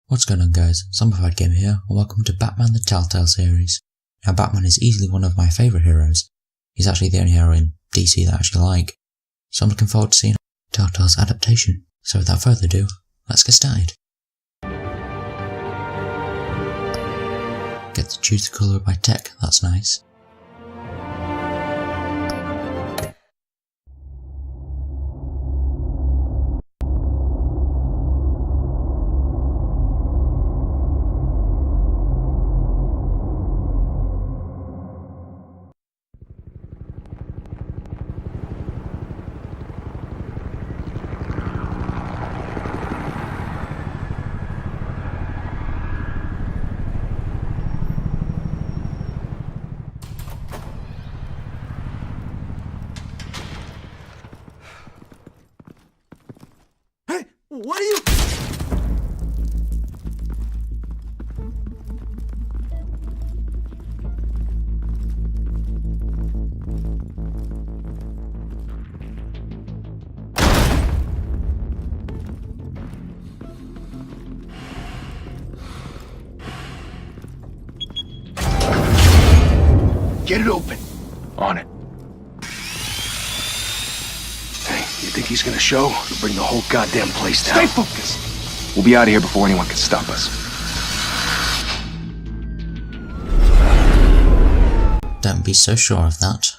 What's going on, guys? ZombifiedGamer here, and welcome to Batman the Telltale series. Now, Batman is easily one of my favourite heroes. He's actually the only hero in DC that I actually like, so I'm looking forward to seeing Telltale's adaptation. So without further ado, let's get started. Get to choose the colour by tech, that's nice. What are you? Get it open. On it. You think he's gonna show? He'll bring the whole goddamn place down. Stay focused! We'll be out of here before anyone can stop us. Don't be so sure of that.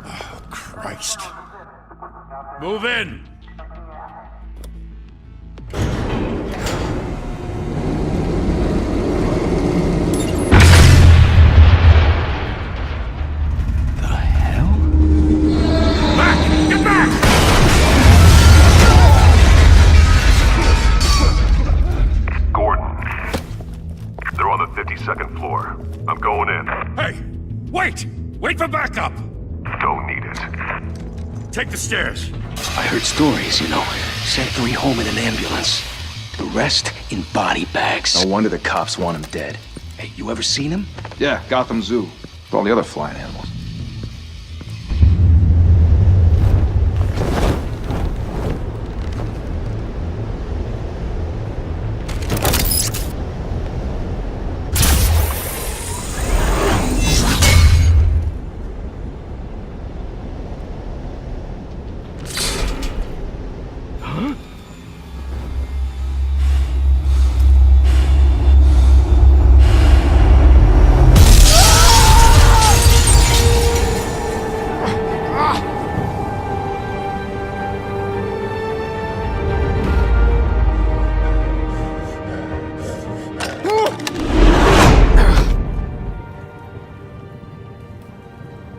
Oh, Christ. Move in! Second floor. I'm going in. Hey! Wait! Wait for backup! Don't need it. Take the stairs. I heard stories, you know. Sent 3 home in an ambulance. The rest in body bags. No wonder the cops want him dead. Hey, you ever seen him? Yeah, Gotham Zoo. With all the other flying animals.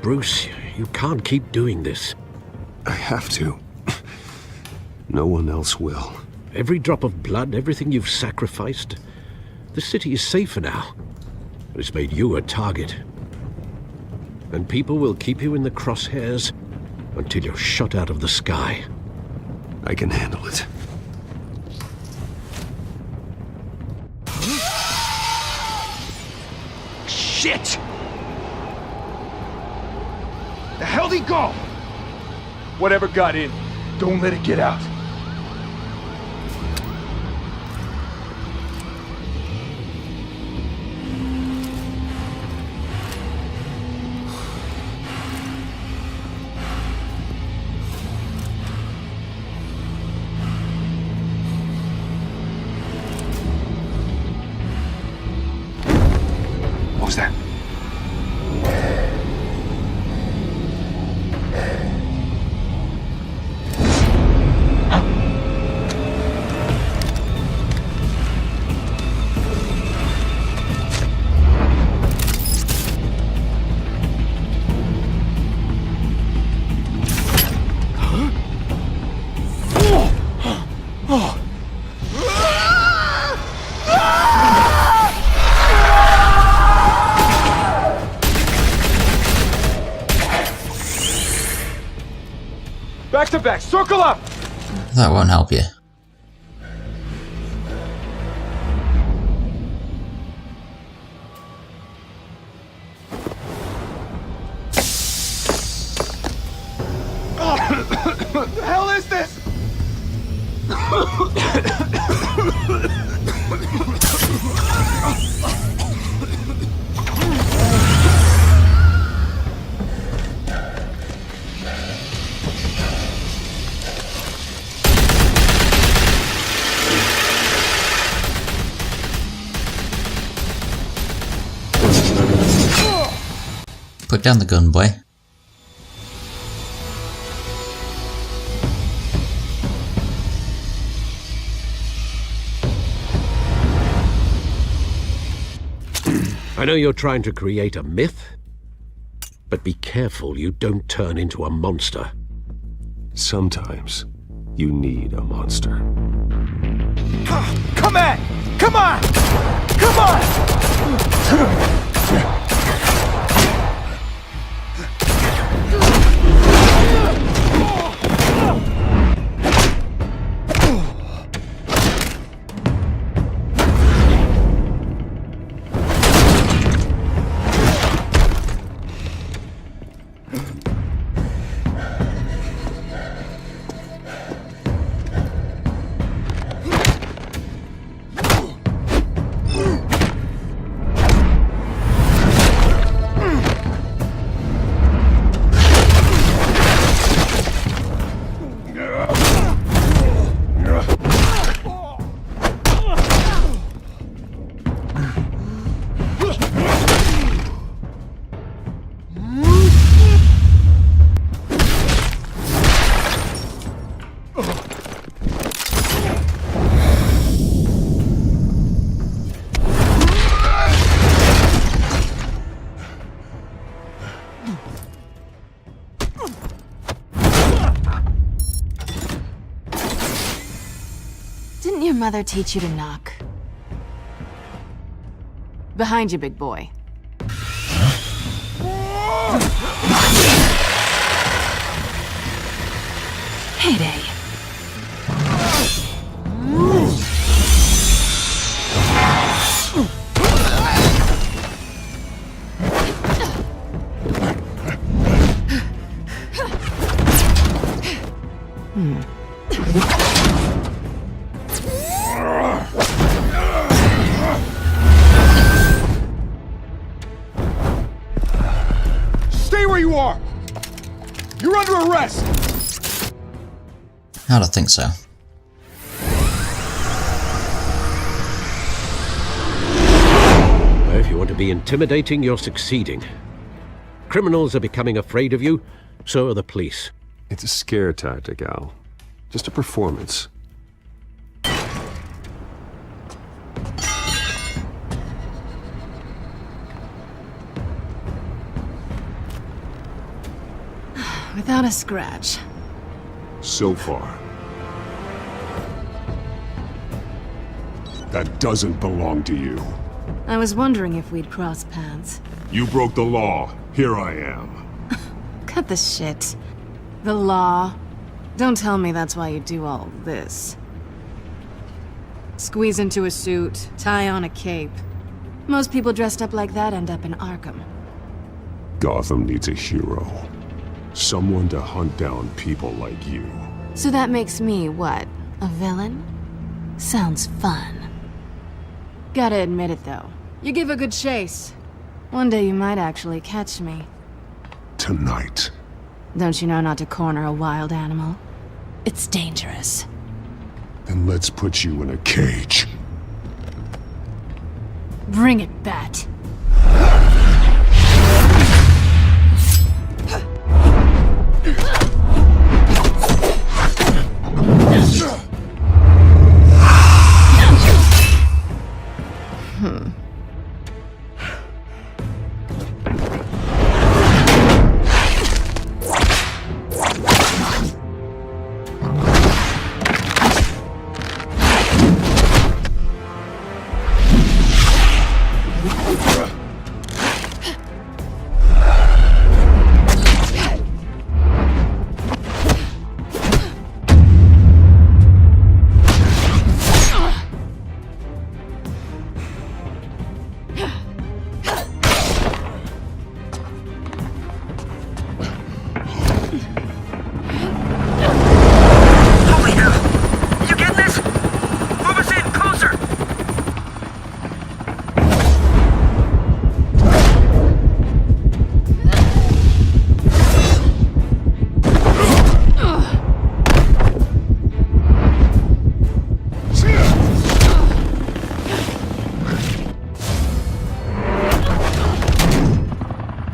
Bruce, you can't keep doing this. I have to. No one else will. Every drop of blood, everything you've sacrificed. The city is safer now. It's made you a target. And people will keep you in the crosshairs until you're shot out of the sky. I can handle it. Shit! The hell'd he go? Whatever got in, don't let it get out. What was that? Back to back, circle up! That won't help you. the hell is this? Put down the gun, boy. I know you're trying to create a myth, but be careful you don't turn into a monster. Sometimes you need a monster. Come at! Come on! Come on! Didn't your mother teach you to knock? Behind you, big boy. Heyday. Stay where you are! You're under arrest! I don't think so. If you want to be intimidating, you're succeeding. Criminals are becoming afraid of you, so are the police. It's a scare tactic, Al. Just a performance. Without a scratch. So far. That doesn't belong to you. I was wondering if we'd cross paths. You broke the law. Here I am. Cut the shit. The law. Don't tell me that's why you do all this. Squeeze into a suit, tie on a cape. Most people dressed up like that end up in Arkham. Gotham needs a hero. Someone to hunt down people like you. So that makes me, what, a villain? Sounds fun. Gotta admit it, though. You give a good chase. One day you might actually catch me. Tonight. Don't you know not to corner a wild animal? It's dangerous. Then let's put you in a cage. Bring it, Bat.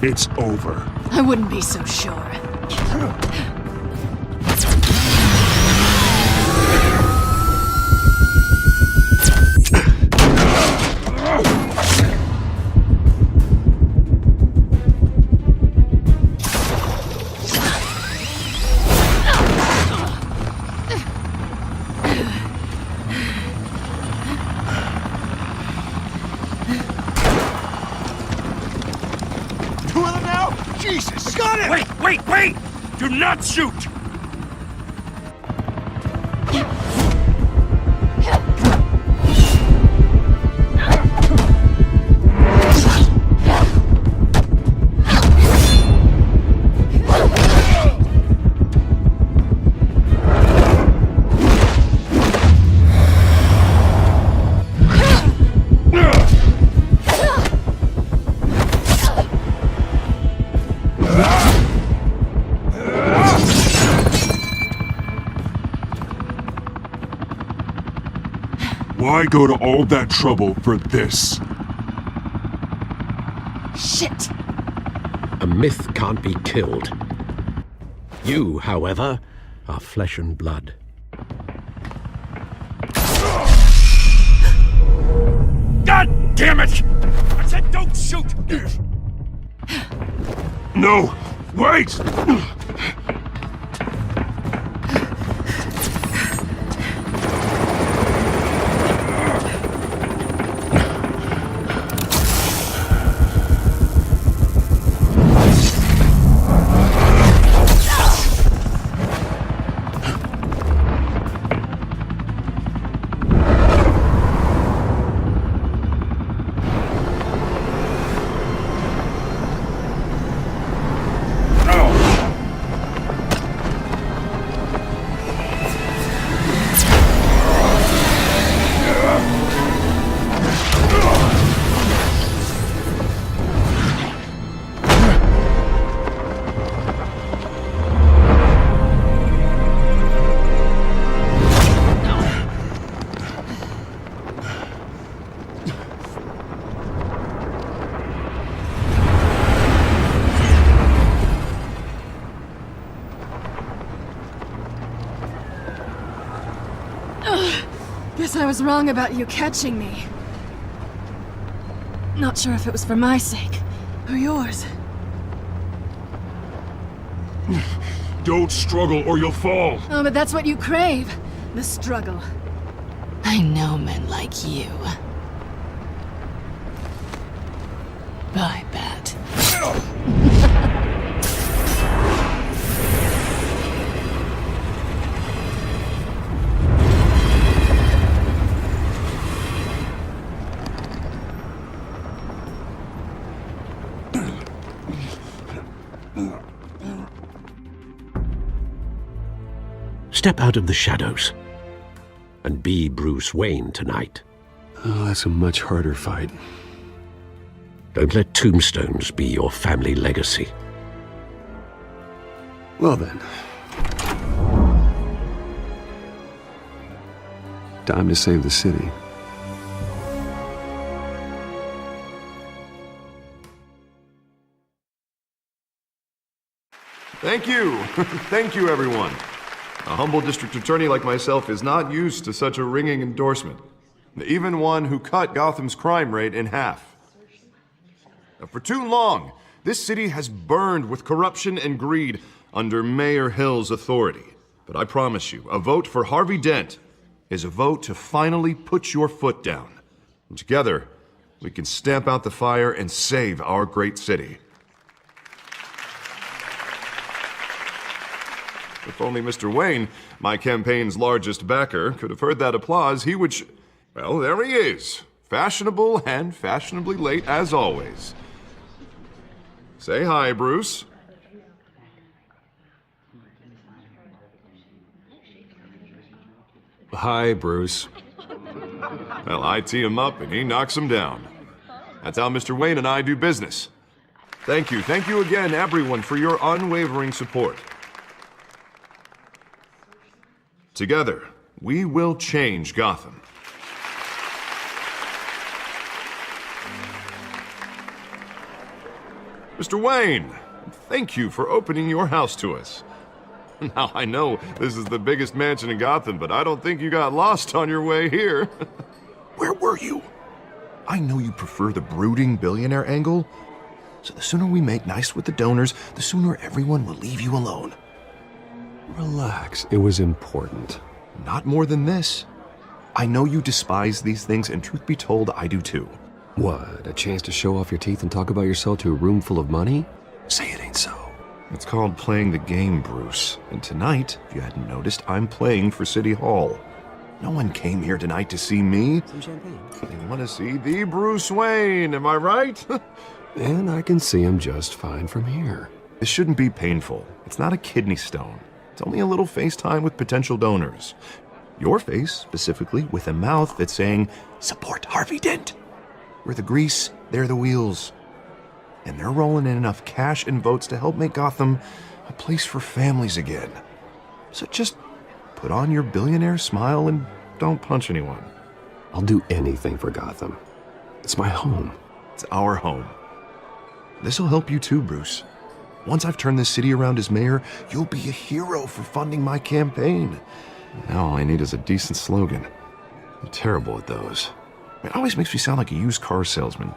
It's over. I wouldn't be so sure. Two of them now? Jesus! Got it! Wait! Do not shoot! Why go to all that trouble for this? Shit! A myth can't be killed. You, however, are flesh and blood. God damn it! I said don't shoot! No! Wait! Guess I was wrong about you catching me. Not sure if it was for my sake, or yours. Don't struggle or you'll fall. Oh, but that's what you crave. The struggle. I know men like you. I bet. Step out of the shadows and be Bruce Wayne tonight. Oh, that's a much harder fight. Don't let tombstones be your family legacy. Well then. Time to save the city. Thank you. Thank you, everyone. A humble district attorney like myself is not used to such a ringing endorsement. Even one who cut Gotham's crime rate in half. For too long, this city has burned with corruption and greed under Mayor Hill's authority. But I promise you, a vote for Harvey Dent is a vote to finally put your foot down. And together, we can stamp out the fire and save our great city. If only Mr. Wayne, my campaign's largest backer, could have heard that applause, he would well, there he is. Fashionable and fashionably late as always. Say hi, Bruce. Hi, Bruce. Well, I tee him up and he knocks him down. That's how Mr. Wayne and I do business. Thank you again, everyone, for your unwavering support. Together, we will change Gotham. Mr. Wayne, thank you for opening your house to us. Now, I know this is the biggest mansion in Gotham, but I don't think you got lost on your way here. Where were you? I know you prefer the brooding billionaire angle, so the sooner we make nice with the donors, the sooner everyone will leave you alone. Relax, it was important. Not more than this. I know you despise these things, and truth be told, I do too. What, a chance to show off your teeth and talk about yourself to a room full of money? Say it ain't so. It's called playing the game, Bruce. And tonight, if you hadn't noticed, I'm playing for City Hall. No one came here tonight to see me. Some champagne. They want to see the Bruce Wayne, am I right? And I can see him just fine from here. This shouldn't be painful. It's not a kidney stone. It's only a little FaceTime with potential donors. Your face, specifically, with a mouth that's saying, support Harvey Dent. We're the grease, they're the wheels. And they're rolling in enough cash and votes to help make Gotham a place for families again. So just put on your billionaire smile and don't punch anyone. I'll do anything for Gotham. It's my home. It's our home. This'll help you too, Bruce. Once I've turned this city around as mayor, you'll be a hero for funding my campaign. Now all I need is a decent slogan. I'm terrible at those. It always makes me sound like a used car salesman.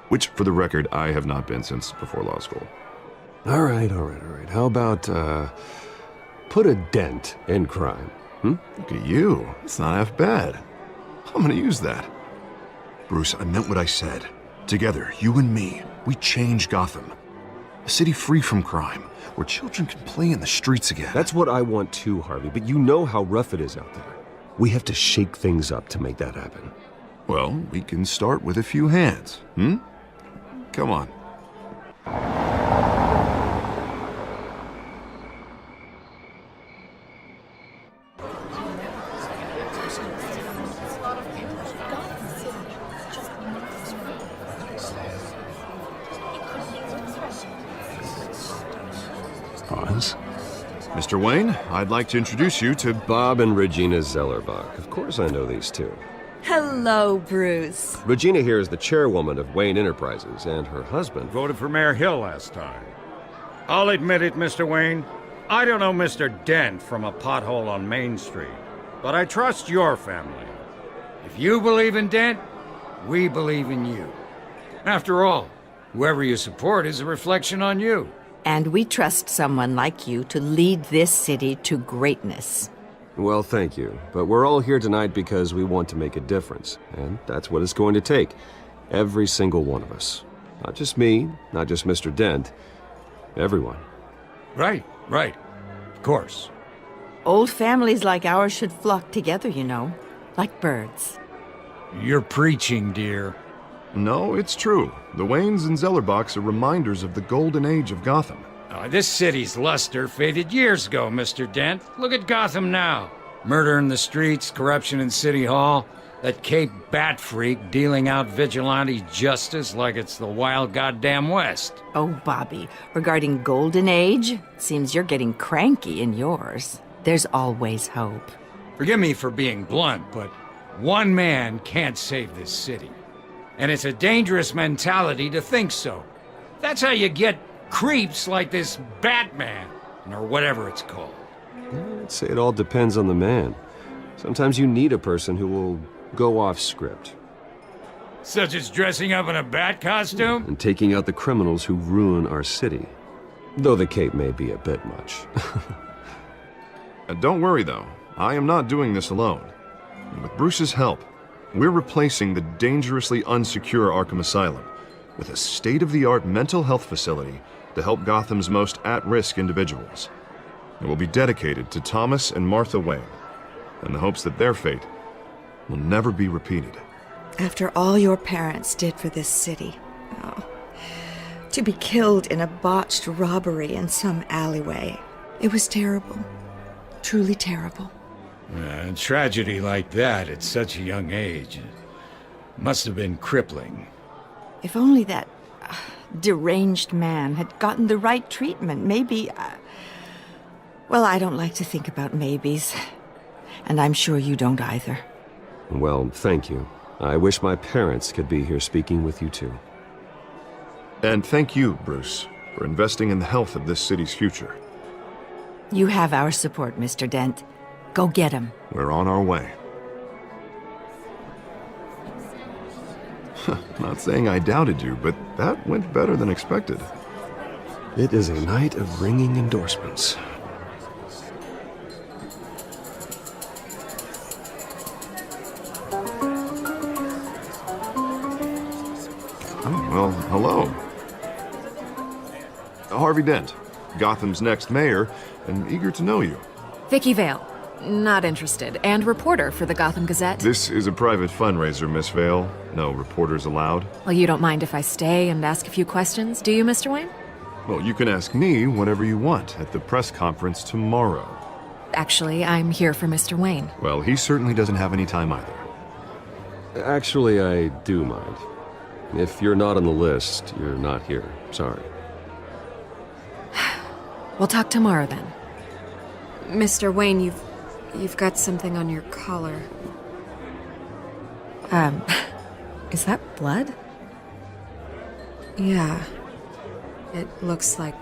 Which, for the record, I have not been since before law school. All right. How about, put a dent in crime, Look at you. It's not half bad. I'm gonna use that. Bruce, I meant what I said. Together, you and me, we change Gotham. A city free from crime, where children can play in the streets again. That's what I want too, Harvey, but you know how rough it is out there. We have to shake things up to make that happen. Well, we can start with a few hands, Come on. Pause. Mr. Wayne, I'd like to introduce you to Bob and Regina Zellerbach. Of course I know these two. Hello, Bruce. Regina here is the chairwoman of Wayne Enterprises, and her husband... Voted for Mayor Hill last time. I'll admit it, Mr. Wayne. I don't know Mr. Dent from a pothole on Main Street, but I trust your family. If you believe in Dent, we believe in you. After all, whoever you support is a reflection on you. And we trust someone like you to lead this city to greatness. Well, thank you. But we're all here tonight because we want to make a difference. And that's what it's going to take. Every single one of us. Not just me, not just Mr. Dent. Everyone. Right. Of course. Old families like ours should flock together, you know. Like birds. You're preaching, dear. No, it's true. The Waynes and Zellerbachs are reminders of the golden age of Gotham. This city's luster faded years ago, Mr. Dent. Look at Gotham now. Murder in the streets, corruption in City Hall, that Cape Bat freak dealing out vigilante justice like it's the wild goddamn West. Oh, Bobby, regarding Golden Age, seems you're getting cranky in yours. There's always hope. Forgive me for being blunt, but one man can't save this city. And it's a dangerous mentality to think so. That's how you get creeps like this Batman, or whatever it's called. I'd say it all depends on the man. Sometimes you need a person who will go off script. Such as dressing up in a bat costume? And taking out the criminals who ruin our city. Though the cape may be a bit much. Don't worry, though. I am not doing this alone. And with Bruce's help, we're replacing the dangerously unsecure Arkham Asylum with a state-of-the-art mental health facility to help Gotham's most at-risk individuals. It will be dedicated to Thomas and Martha Wayne, in the hopes that their fate will never be repeated. After all your parents did for this city, to be killed in a botched robbery in some alleyway, it was terrible. Truly terrible. A tragedy like that at such a young age must have been crippling. If only that deranged man had gotten the right treatment, maybe... Well, I don't like to think about maybes. And I'm sure you don't either. Well, thank you. I wish my parents could be here speaking with you too. And thank you, Bruce, for investing in the health of this city's future. You have our support, Mr. Dent. Go get him. We're on our way. Not saying I doubted you, but that went better than expected. It is a night of ringing endorsements. Oh, well, hello. Harvey Dent, Gotham's next mayor, and eager to know you. Vicky Vale. Not interested. And reporter for the Gotham Gazette. This is a private fundraiser, Miss Vale. No reporters allowed. Well, you don't mind if I stay and ask a few questions, do you, Mr. Wayne? Well, you can ask me whatever you want at the press conference tomorrow. Actually, I'm here for Mr. Wayne. Well, he certainly doesn't have any time either. Actually, I do mind. If you're not on the list, you're not here. Sorry. We'll talk tomorrow then. Mr. Wayne, you've got something on your collar. Is that blood? Yeah. It looks like...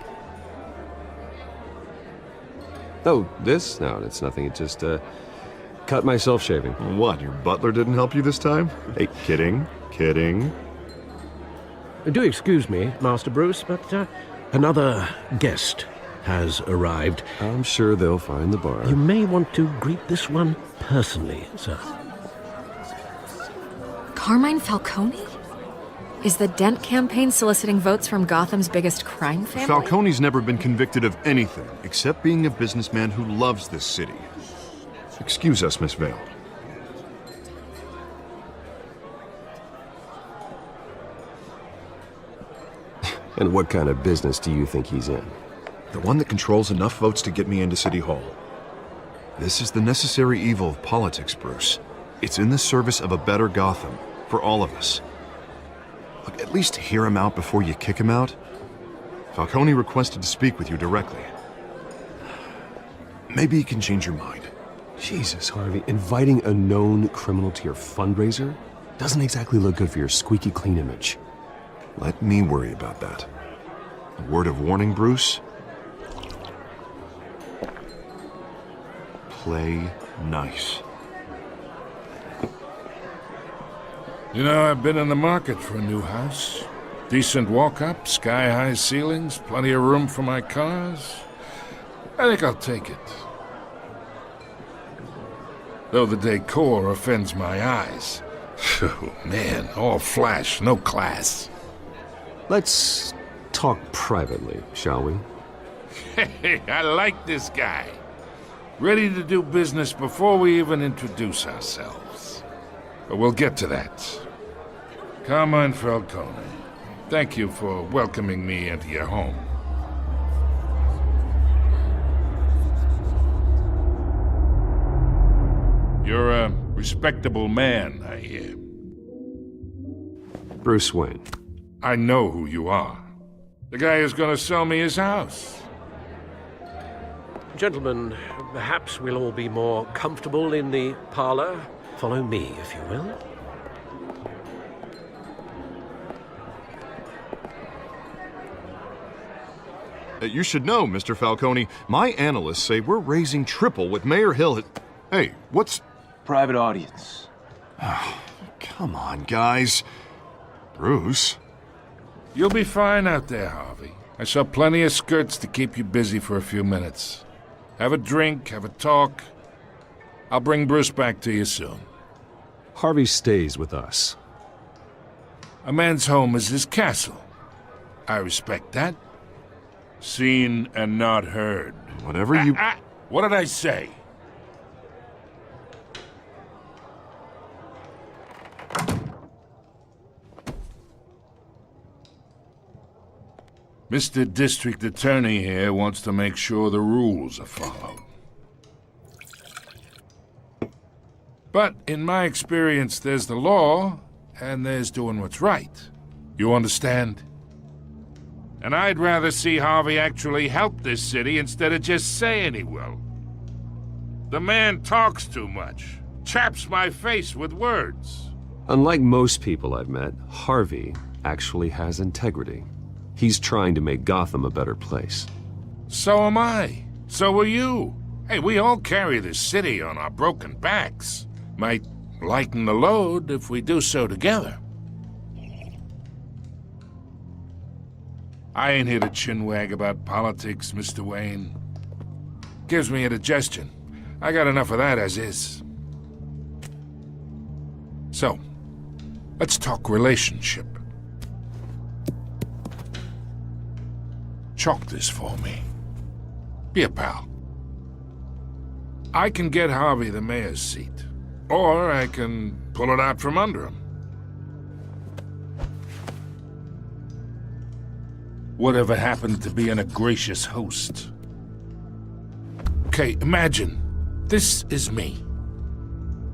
Oh, this? No, it's nothing. It just, cut myself shaving. What, your butler didn't help you this time? Hey, kidding. Do excuse me, Master Bruce, but another guest has arrived. I'm sure they'll find the bar. You may want to greet this one personally, sir. Carmine Falcone? Is the Dent campaign soliciting votes from Gotham's biggest crime family? Falcone's never been convicted of anything except being a businessman who loves this city. Excuse us, Miss Vale. And what kind of business do you think he's in? The one that controls enough votes to get me into City Hall. This is the necessary evil of politics, Bruce. It's in the service of a better Gotham, for all of us. Look, at least hear him out before you kick him out. Falcone requested to speak with you directly. Maybe he can change your mind. Jesus, Harvey, inviting a known criminal to your fundraiser doesn't exactly look good for your squeaky clean image. Let me worry about that. A word of warning, Bruce. Play nice. You know, I've been in the market for a new house. Decent walk-up, sky-high ceilings, plenty of room for my cars. I think I'll take it. Though the decor offends my eyes. Oh, man, all flash, no class. Let's talk privately, shall we? Hey, I like this guy. Ready to do business before we even introduce ourselves. But we'll get to that. Carmine Falcone, thank you for welcoming me into your home. You're a respectable man, I hear. Bruce Wayne. I know who you are. The guy who's gonna sell me his house. Gentlemen, perhaps we'll all be more comfortable in the parlor. Follow me, if you will. You should know, Mr. Falcone, my analysts say we're raising triple what Mayor Hill had... Hey, what's... Private audience. Oh, come on, guys. Bruce? You'll be fine out there, Harvey. I saw plenty of skirts to keep you busy for a few minutes. Have a drink, have a talk. I'll bring Bruce back to you soon. Harvey stays with us. A man's home is his castle. I respect that. Seen and not heard. Whatever you... What did I say? Mr. District Attorney here wants to make sure the rules are followed. But in my experience, there's the law, and there's doing what's right. You understand? And I'd rather see Harvey actually help this city instead of just saying he will. The man talks too much, chaps my face with words. Unlike most people I've met, Harvey actually has integrity. He's trying to make Gotham a better place. So am I. So are you. Hey, we all carry this city on our broken backs. Might lighten the load if we do so together. I ain't here to chinwag about politics, Mr. Wayne. Gives me indigestion. I got enough of that as is. So, let's talk relationship. Chalk this for me. Be a pal. I can get Harvey the mayor's seat, or I can pull it out from under him. Whatever happened to being a gracious host? Okay, imagine, this is me.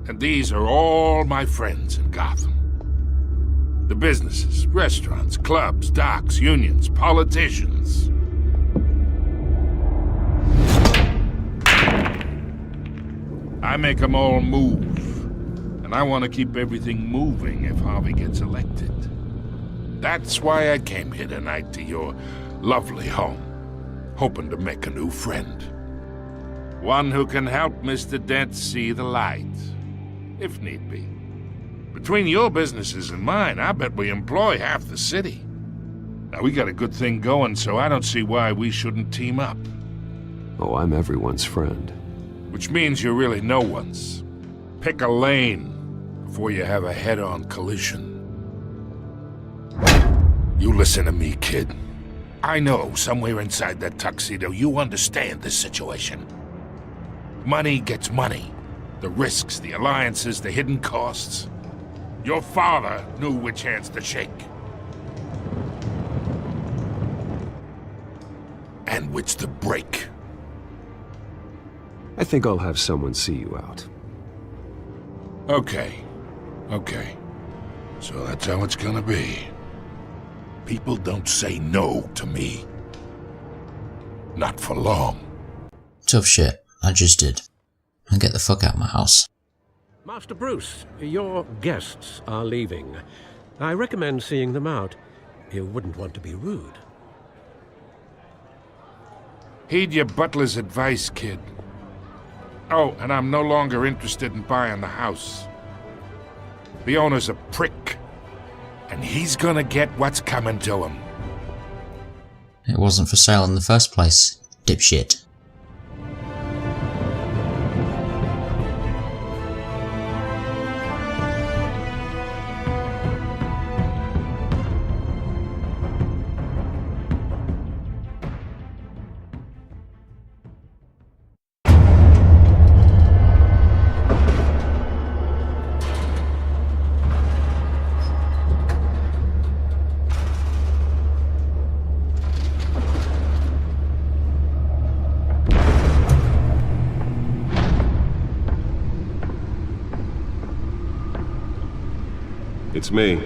And these are all my friends in Gotham. The businesses, restaurants, clubs, docks, unions, politicians. I make them all move. And I want to keep everything moving if Harvey gets elected. That's why I came here tonight to your lovely home, hoping to make a new friend. One who can help Mr. Dent see the light, if need be. Between your businesses and mine, I bet we employ half the city. Now, we got a good thing going, so I don't see why we shouldn't team up. Oh, I'm everyone's friend. Which means you're really no one's. Pick a lane before you have a head-on collision. You listen to me, kid. I know somewhere inside that tuxedo you understand this situation. Money gets money. The risks, the alliances, the hidden costs. Your father knew which hands to shake. And which to break. I think I'll have someone see you out. Okay. So that's how it's gonna be. People don't say no to me. Not for long. Tough shit, I just did. And get the fuck out of my house. Master Bruce, your guests are leaving. I recommend seeing them out. You wouldn't want to be rude. Heed your butler's advice, kid. Oh, and I'm no longer interested in buying the house. The owner's a prick. And he's gonna get what's coming to him. It wasn't for sale in the first place, dipshit. It's me.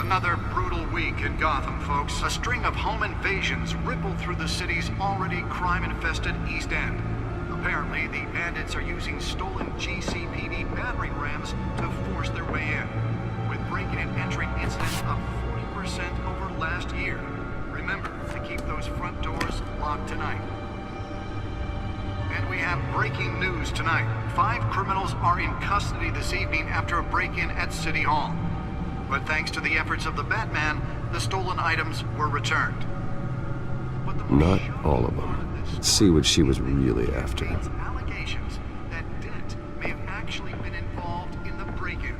Another brutal week in Gotham, folks. A string of home invasions rippled through the city's already crime-infested East End. Apparently, the bandits are using stolen GCPD battering rams to force their way in, with break-in and entry incidents up 40% over last year. Remember to keep those front doors locked tonight. And we have breaking news tonight. 5 criminals are in custody this evening after a break-in at City Hall. But thanks to the efforts of the Batman, the stolen items were returned. Not all of them. Let's see what she was really after. Allegations that Dent may have actually been involved in the break-in.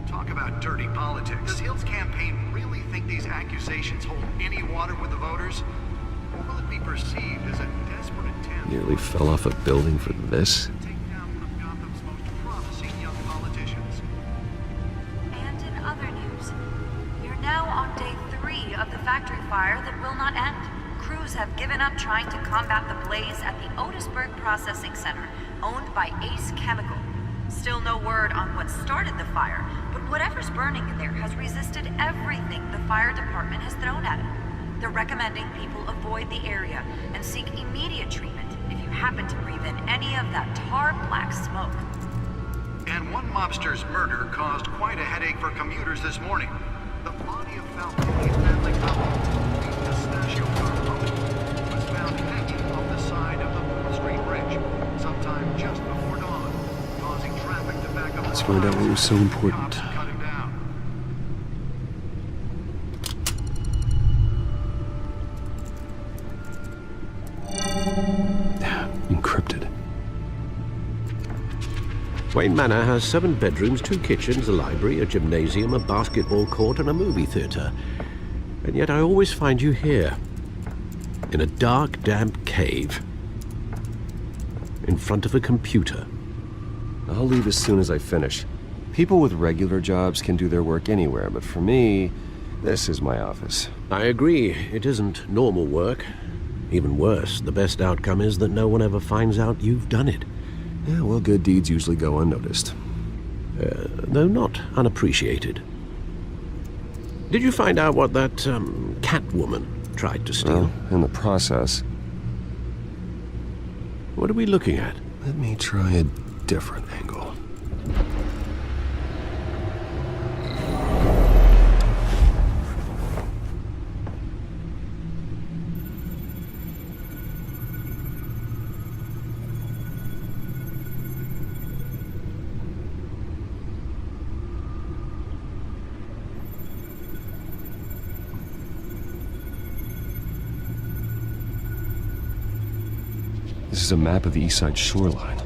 Talk about dirty politics. Does Hill's campaign really think these accusations hold any water with the voters? Or will it be perceived as a desperate attempt? Nearly fell off a building for this? Other news. You're now on day 3 of the factory fire that will up trying to combat the blaze at the Otisburg Processing Center, owned by Ace Chemical. Still no word on what started the fire, but whatever's burning in there has resisted everything the fire department has thrown at it. They're recommending people avoid the area and seek immediate treatment if you happen to breathe in any of that tar black smoke. And one mobster's murder caused quite a headache for commuters this morning. The body of Falcone's family couple, the Pistachio Farm, was found hanging off the side of the 4th Street Bridge sometime just before dawn, causing traffic to back up. Let's find out what was so important. Encrypted. Wayne Manor has 7 bedrooms, 2 kitchens, a library, a gymnasium, a basketball court, and a movie theatre. And yet I always find you here, in a dark, damp cave, in front of a computer. I'll leave as soon as I finish. People with regular jobs can do their work anywhere, but for me, this is my office. I agree, it isn't normal work. Even worse, the best outcome is that no one ever finds out you've done it. Yeah, well, good deeds usually go unnoticed. Though not unappreciated. Did you find out what that, Catwoman tried to steal? Well, in the process. What are we looking at? Let me try a different angle. This is a map of the East Side shoreline.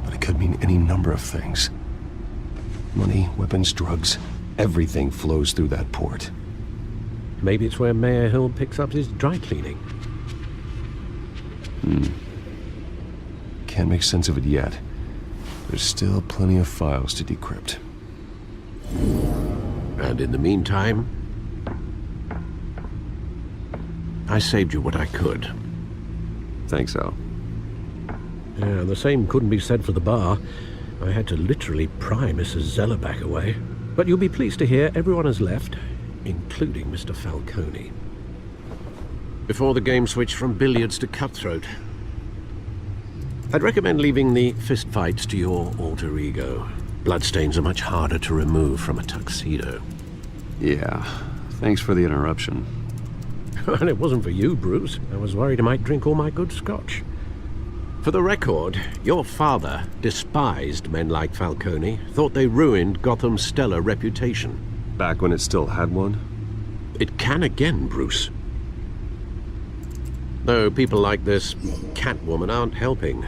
But it could mean any number of things. Money, weapons, drugs, everything flows through that port. Maybe it's where Mayor Hill picks up his dry cleaning. Can't make sense of it yet. There's still plenty of files to decrypt. And in the meantime, I saved you what I could. Thanks, Al. Yeah, the same couldn't be said for the bar. I had to literally pry Mrs. Zellerback away. But you'll be pleased to hear everyone has left, including Mr. Falcone. Before the game switched from billiards to cutthroat. I'd recommend leaving the fistfights to your alter ego. Bloodstains are much harder to remove from a tuxedo. Yeah, thanks for the interruption. Well, it wasn't for you, Bruce. I was worried I might drink all my good scotch. For the record, your father despised men like Falcone, thought they ruined Gotham's stellar reputation. Back when it still had one? It can again, Bruce. Though people like this Catwoman aren't helping.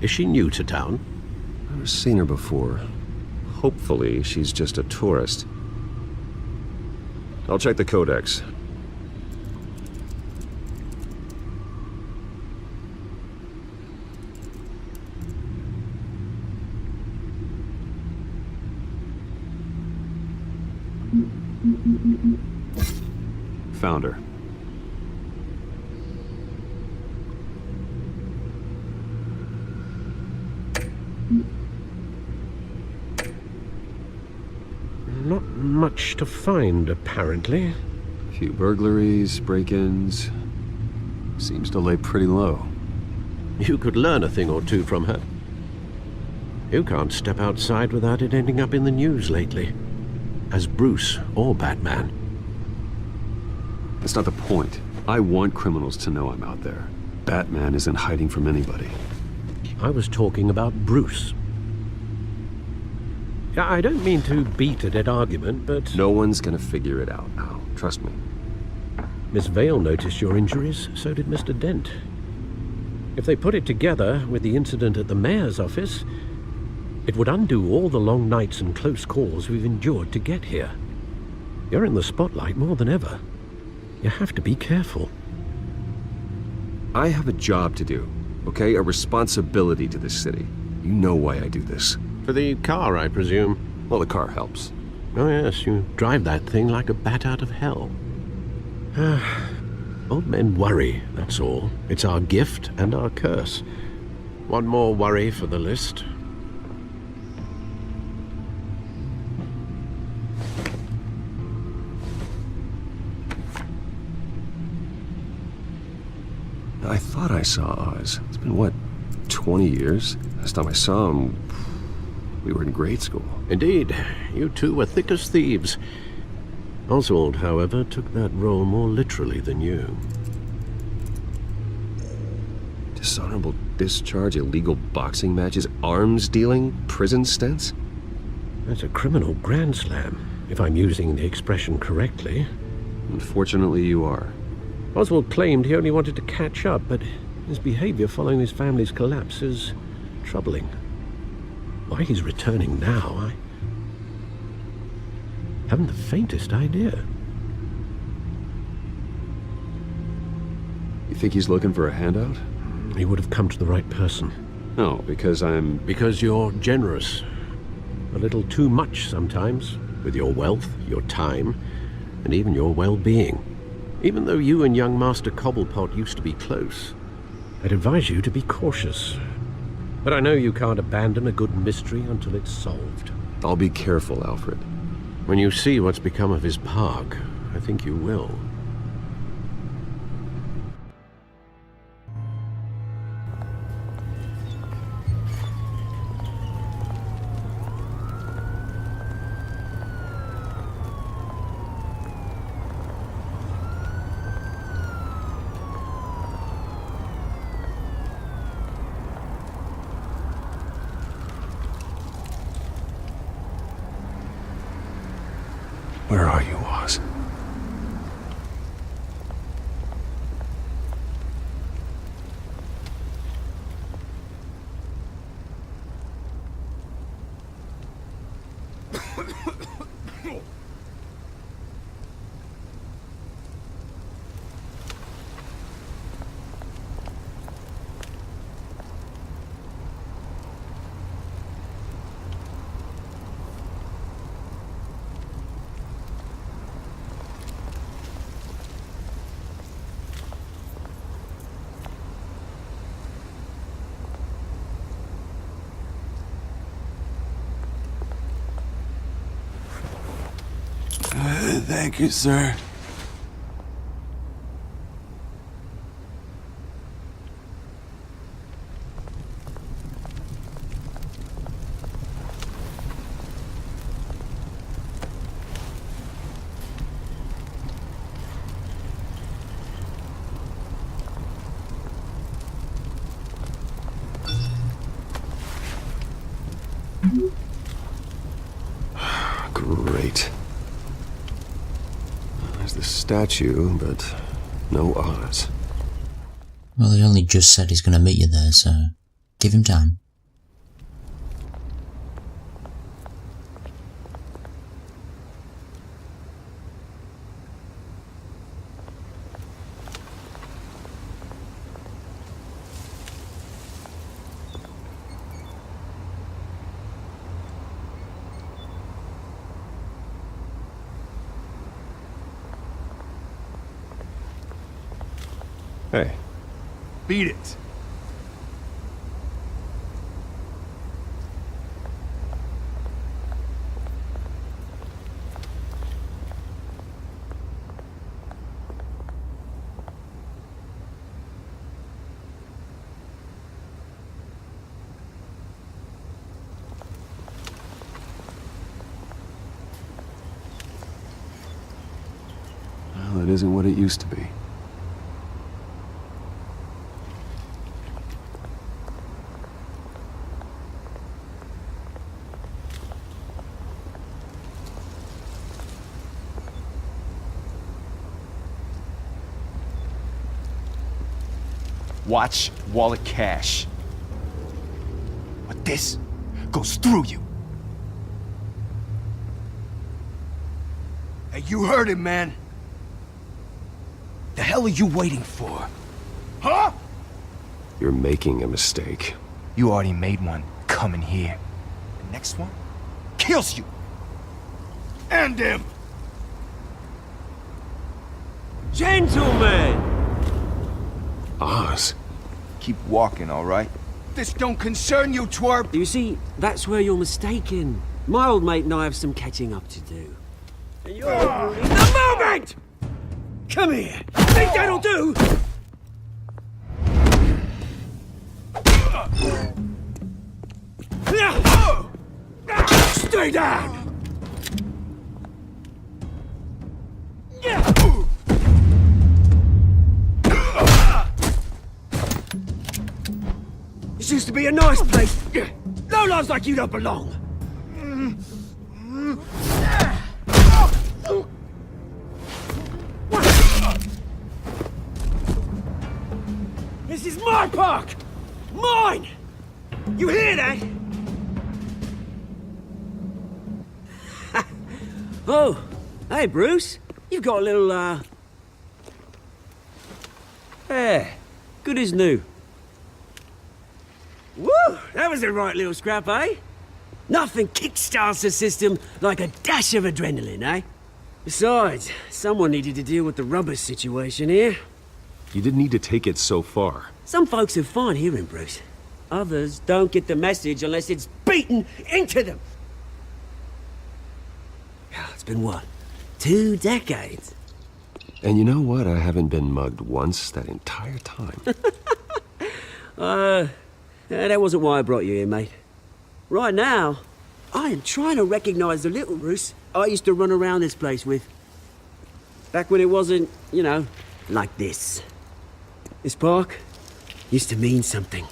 Is she new to town? Never seen her before. Hopefully, she's just a tourist. I'll check the codex. Found her. Not much to find, apparently. Few burglaries, break-ins. Seems to lay pretty low. You could learn a thing or two from her. You can't step outside without it ending up in the news lately. As Bruce or Batman. That's not the point. I want criminals to know I'm out there. Batman isn't hiding from anybody. I was talking about Bruce. I don't mean to beat a dead argument, but... No one's gonna figure it out now. Trust me. Miss Vale noticed your injuries, so did Mr. Dent. If they put it together with the incident at the mayor's office, it would undo all the long nights and close calls we've endured to get here. You're in the spotlight more than ever. You have to be careful. I have a job to do, okay? A responsibility to this city. You know why I do this. For the car, I presume? Well, the car helps. Oh yes, you drive that thing like a bat out of hell. Old men worry, that's all. It's our gift and our curse. One more worry for the list. I thought I saw Oz. It's been, what, 20 years? Last time I saw him, we were in grade school. Indeed, you two were thick as thieves. Oswald, however, took that role more literally than you. Dishonorable discharge, illegal boxing matches, arms dealing, prison stints? That's a criminal grand slam, if I'm using the expression correctly. Unfortunately, you are. Oswald claimed he only wanted to catch up, but his behavior following his family's collapse is troubling. Why he's returning now, I haven't the faintest idea. You think he's looking for a handout? He would have come to the right person. No, because I'm... Because you're generous. A little too much sometimes, with your wealth, your time, and even your well-being. Even though you and young Master Cobblepot used to be close, I'd advise you to be cautious. But I know you can't abandon a good mystery until it's solved. I'll be careful, Alfred. When you see what's become of his park, I think you will. Where are you, Oz? Thank you, sir. Great. There's the statue, but no Oz. Well, he only just said he's going to meet you there, so give him time. Hey. Beat it. Well, it isn't what it used to be. Watch wallet cash. But this goes through you. Hey, you heard him, man. The hell are you waiting for? Huh? You're making a mistake. You already made one coming here. The next one kills you. And him. Gentlemen! Oz. Keep walking, all right? This don't concern you, twerp! You see, that's where you're mistaken. My old mate and I have some catching up to do. And you're ruining the moment! Come here! Think that'll do? Stay down! This used to be a nice place. No lives like you don't belong. This is my park! Mine! You hear that? Oh, hey, Bruce. You've got a little, yeah, good as new. Woo! That was a right little scrap, eh? Nothing kickstarts the system like a dash of adrenaline, eh? Besides, someone needed to deal with the rubber situation here. You didn't need to take it so far. Some folks are fine hearing, Bruce. Others don't get the message unless it's beaten into them. It's been what? 2 decades? And you know what? I haven't been mugged once that entire time. That wasn't why I brought you here, mate. Right now, I am trying to recognize the little Bruce I used to run around this place with. Back when it wasn't, you know, like this. This park used to mean something.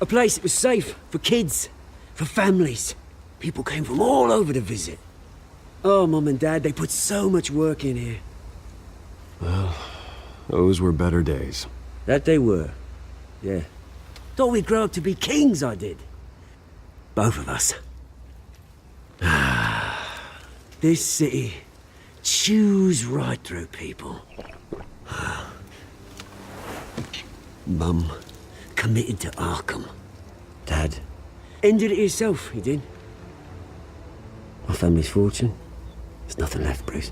A place that was safe for kids, for families. People came from all over to visit. Oh, Mum and Dad, they put so much work in here. Well, those were better days. That they were, yeah. Thought we'd grow up to be kings, I did. Both of us. This city chews right through people. Mum committed to Arkham. Dad ended it himself, he did. My family's fortune, there's nothing left, Bruce.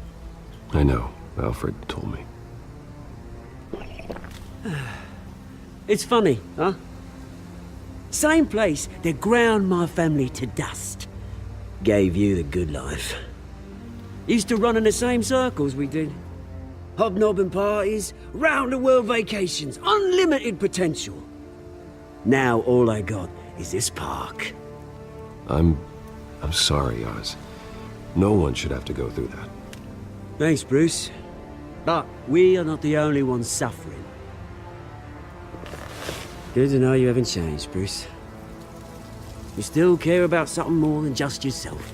I know. Alfred told me. It's funny, huh? Same place that ground my family to dust. Gave you the good life. Used to run in the same circles we did. Hobnobbing parties, round-the-world vacations, unlimited potential. Now all I got is this park. I'm sorry, Oz. No one should have to go through that. Thanks, Bruce. But we are not the only ones suffering. Good to know you haven't changed, Bruce. You still care about something more than just yourself.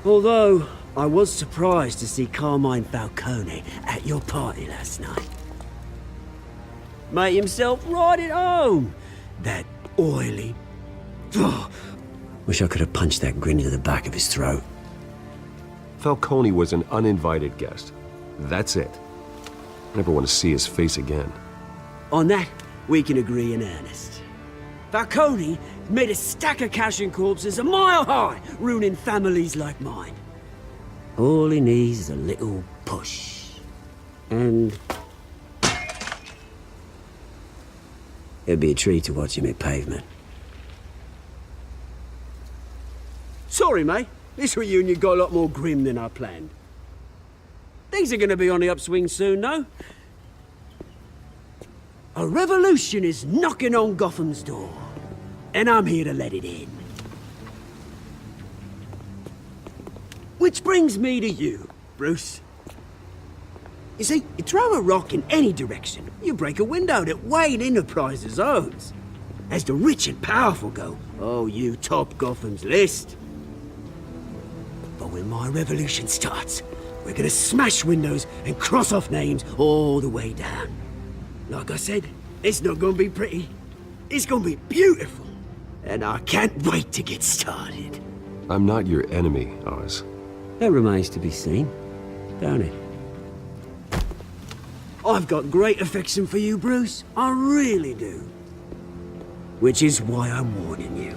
Although, I was surprised to see Carmine Falcone at your party last night. Made himself right at home. That oily... Oh, wish I could have punched that grin into the back of his throat. Falcone was an uninvited guest. That's it. Never want to see his face again. On that, we can agree in earnest. Falcone made a stack of cash and corpses a mile high, ruining families like mine. All he needs is a little push. And... it'd be a treat to watch him hit pavement. Sorry, mate. This reunion got a lot more grim than I planned. Things are gonna be on the upswing soon, though. A revolution is knocking on Gotham's door, and I'm here to let it in. Which brings me to you, Bruce. You see, you throw a rock in any direction, you break a window that Wayne Enterprises owns. As the rich and powerful go, oh, you top Gotham's list. But when my revolution starts, we're gonna smash windows and cross off names all the way down. Like I said, it's not gonna be pretty. It's gonna be beautiful. And I can't wait to get started. I'm not your enemy, Oz. That remains to be seen, don't it? I've got great affection for you, Bruce. I really do. Which is why I'm warning you.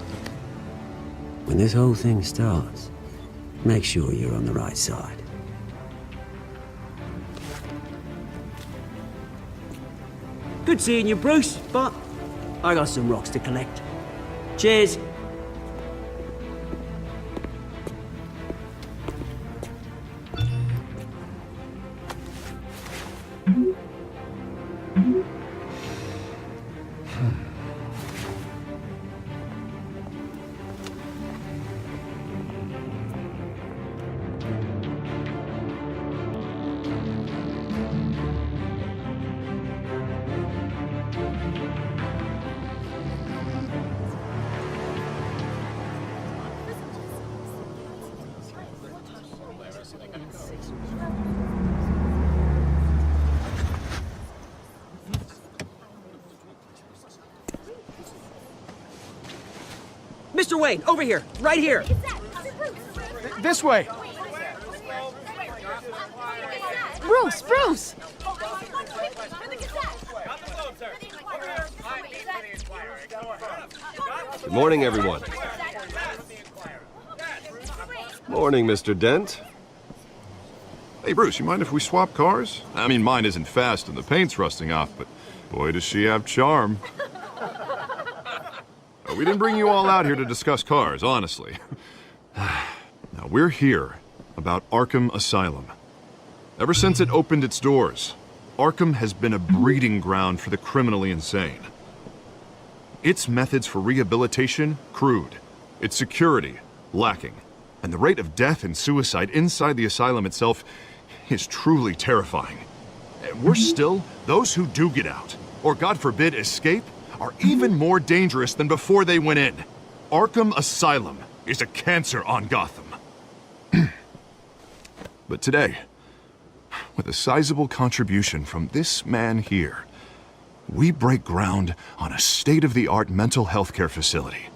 When this whole thing starts, make sure you're on the right side. Good seeing you, Bruce, but I got some rocks to collect. Cheers. Mr. Wayne, over here, right here. This way. Bruce, Bruce! Good morning, everyone. Morning, Mr. Dent. Hey, Bruce, you mind if we swap cars? I mean, mine isn't fast and the paint's rusting off, but boy, does she have charm. We didn't bring you all out here to discuss cars, honestly. Now, we're here about Arkham Asylum. Ever since it opened its doors, Arkham has been a breeding ground for the criminally insane. Its methods for rehabilitation, crude. Its security, lacking. And the rate of death and suicide inside the asylum itself is truly terrifying. And worse still, those who do get out, or God forbid escape, are even more dangerous than before they went in. Arkham Asylum is a cancer on Gotham. But today, with a sizable contribution from this man here, we break ground on a state-of-the-art mental health care facility.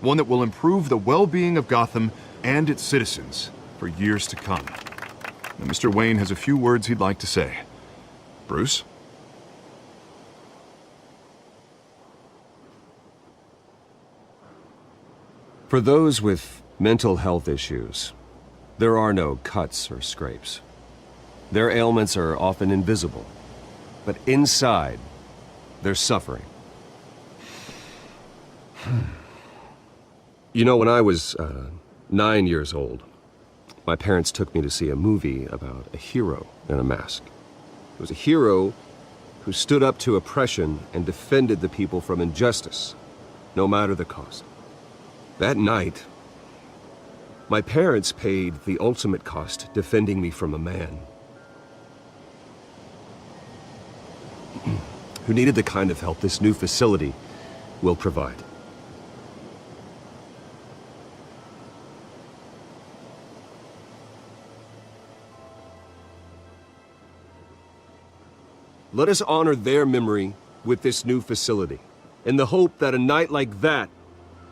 One that will improve the well-being of Gotham and its citizens for years to come. Now, Mr. Wayne has a few words he'd like to say. Bruce? For those with mental health issues, there are no cuts or scrapes. Their ailments are often invisible, but inside, they're suffering. You know, when I was 9 years old, my parents took me to see a movie about a hero in a mask. It was a hero who stood up to oppression and defended the people from injustice, no matter the cost. That night, my parents paid the ultimate cost defending me from a man who needed the kind of help this new facility will provide. Let us honor their memory with this new facility, in the hope that a night like that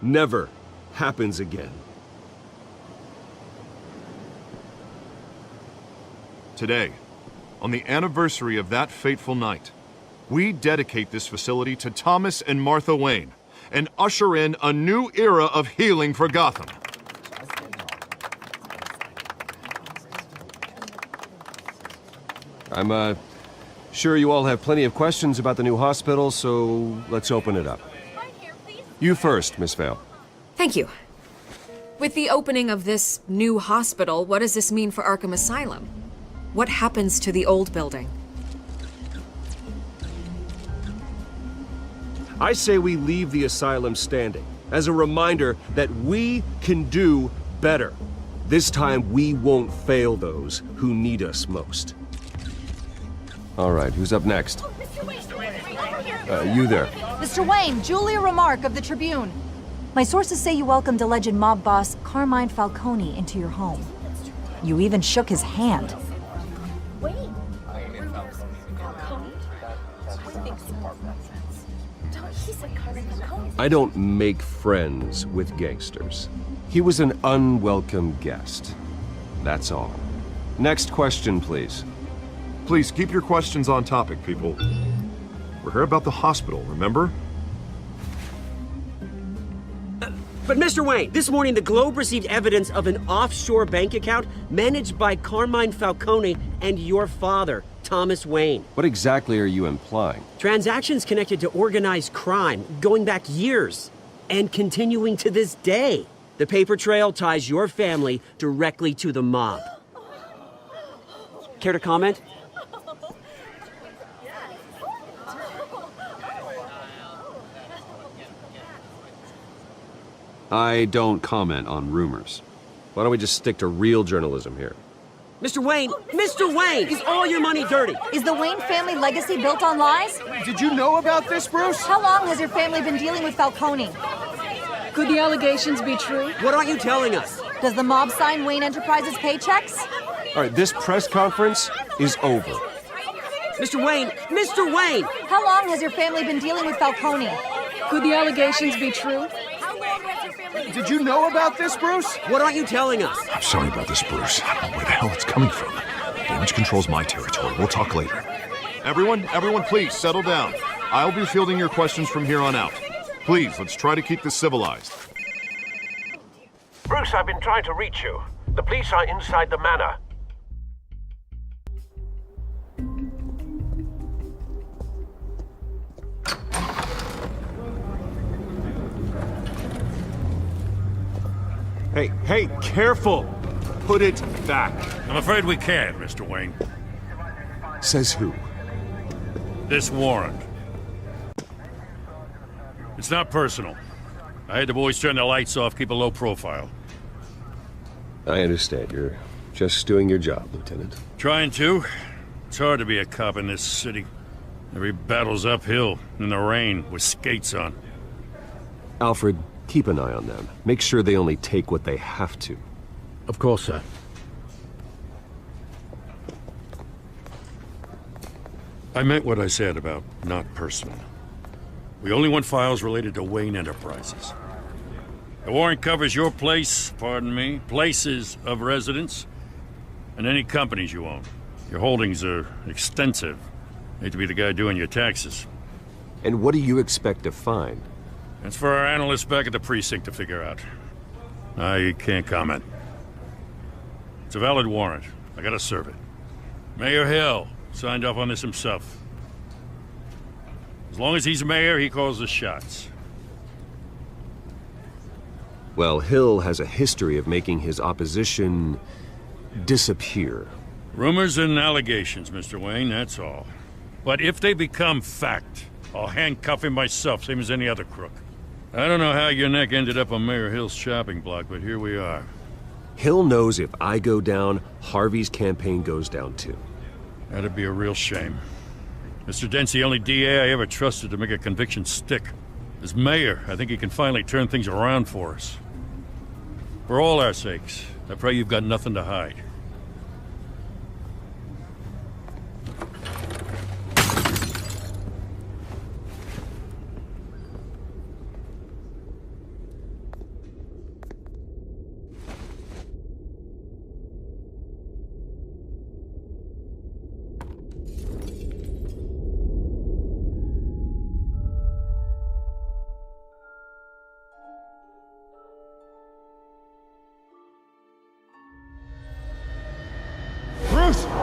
never happens again. Today, on the anniversary of that fateful night, we dedicate this facility to Thomas and Martha Wayne and usher in a new era of healing for Gotham. I'm sure you all have plenty of questions about the new hospital, so let's open it up. You first, Miss Vale. Thank you. With the opening of this new hospital, what does this mean for Arkham Asylum? What happens to the old building? I say we leave the asylum standing, as a reminder that we can do better. This time, we won't fail those who need us most. All right, who's up next? You there. Mr. Wayne, Julia Remark of the Tribune. My sources say you welcomed alleged mob boss Carmine Falcone into your home. You even shook his hand. I don't make friends with gangsters. He was an unwelcome guest. That's all. Next question, please. Please keep your questions on topic, people. We're here about the hospital, remember? But Mr. Wayne, this morning the Globe received evidence of an offshore bank account managed by Carmine Falcone and your father. Thomas Wayne. What exactly are you implying? Transactions connected to organized crime, going back years, and continuing to this day. The paper trail ties your family directly to the mob. Care to comment? I don't comment on rumors. Why don't we just stick to real journalism here? Mr. Wayne! Mr. Wayne! Is all your money dirty? Is the Wayne family legacy built on lies? Did you know about this, Bruce? How long has your family been dealing with Falcone? Could the allegations be true? What aren't you telling us? Does the mob sign Wayne Enterprises paychecks? All right, this press conference is over. Mr. Wayne! Mr. Wayne! How long has your family been dealing with Falcone? Could the allegations be true? Did you know about this, Bruce? What aren't you telling us? I'm sorry about this, Bruce. I don't know where the hell it's coming from. Damage control's my territory. We'll talk later. Everyone, please settle down. I'll be fielding your questions from here on out. Please, let's try to keep this civilized. Bruce, I've been trying to reach you. The police are inside the manor. Hey, careful! Put it back. I'm afraid we can't, Mr. Wayne. Says who? This warrant. It's not personal. I had the boys turn the lights off, keep a low profile. I understand. You're just doing your job, Lieutenant. Trying to. It's hard to be a cop in this city. Every battle's uphill, in the rain, with skates on. Alfred, keep an eye on them. Make sure they only take what they have to. Of course, sir. I meant what I said about not personal. We only want files related to Wayne Enterprises. The warrant covers your place, pardon me, places of residence, and any companies you own. Your holdings are extensive. Hate to be the guy doing your taxes. And what do you expect to find? That's for our analysts back at the precinct to figure out. I can't comment. It's a valid warrant. I gotta serve it. Mayor Hill signed off on this himself. As long as he's mayor, he calls the shots. Well, Hill has a history of making his opposition disappear. Rumors and allegations, Mr. Wayne, that's all. But if they become fact, I'll handcuff him myself, same as any other crook. I don't know how your neck ended up on Mayor Hill's shopping block, but here we are. Hill knows if I go down, Harvey's campaign goes down too. That'd be a real shame. Mr. Dent's the only DA I ever trusted to make a conviction stick. As mayor, I think he can finally turn things around for us. For all our sakes, I pray you've got nothing to hide.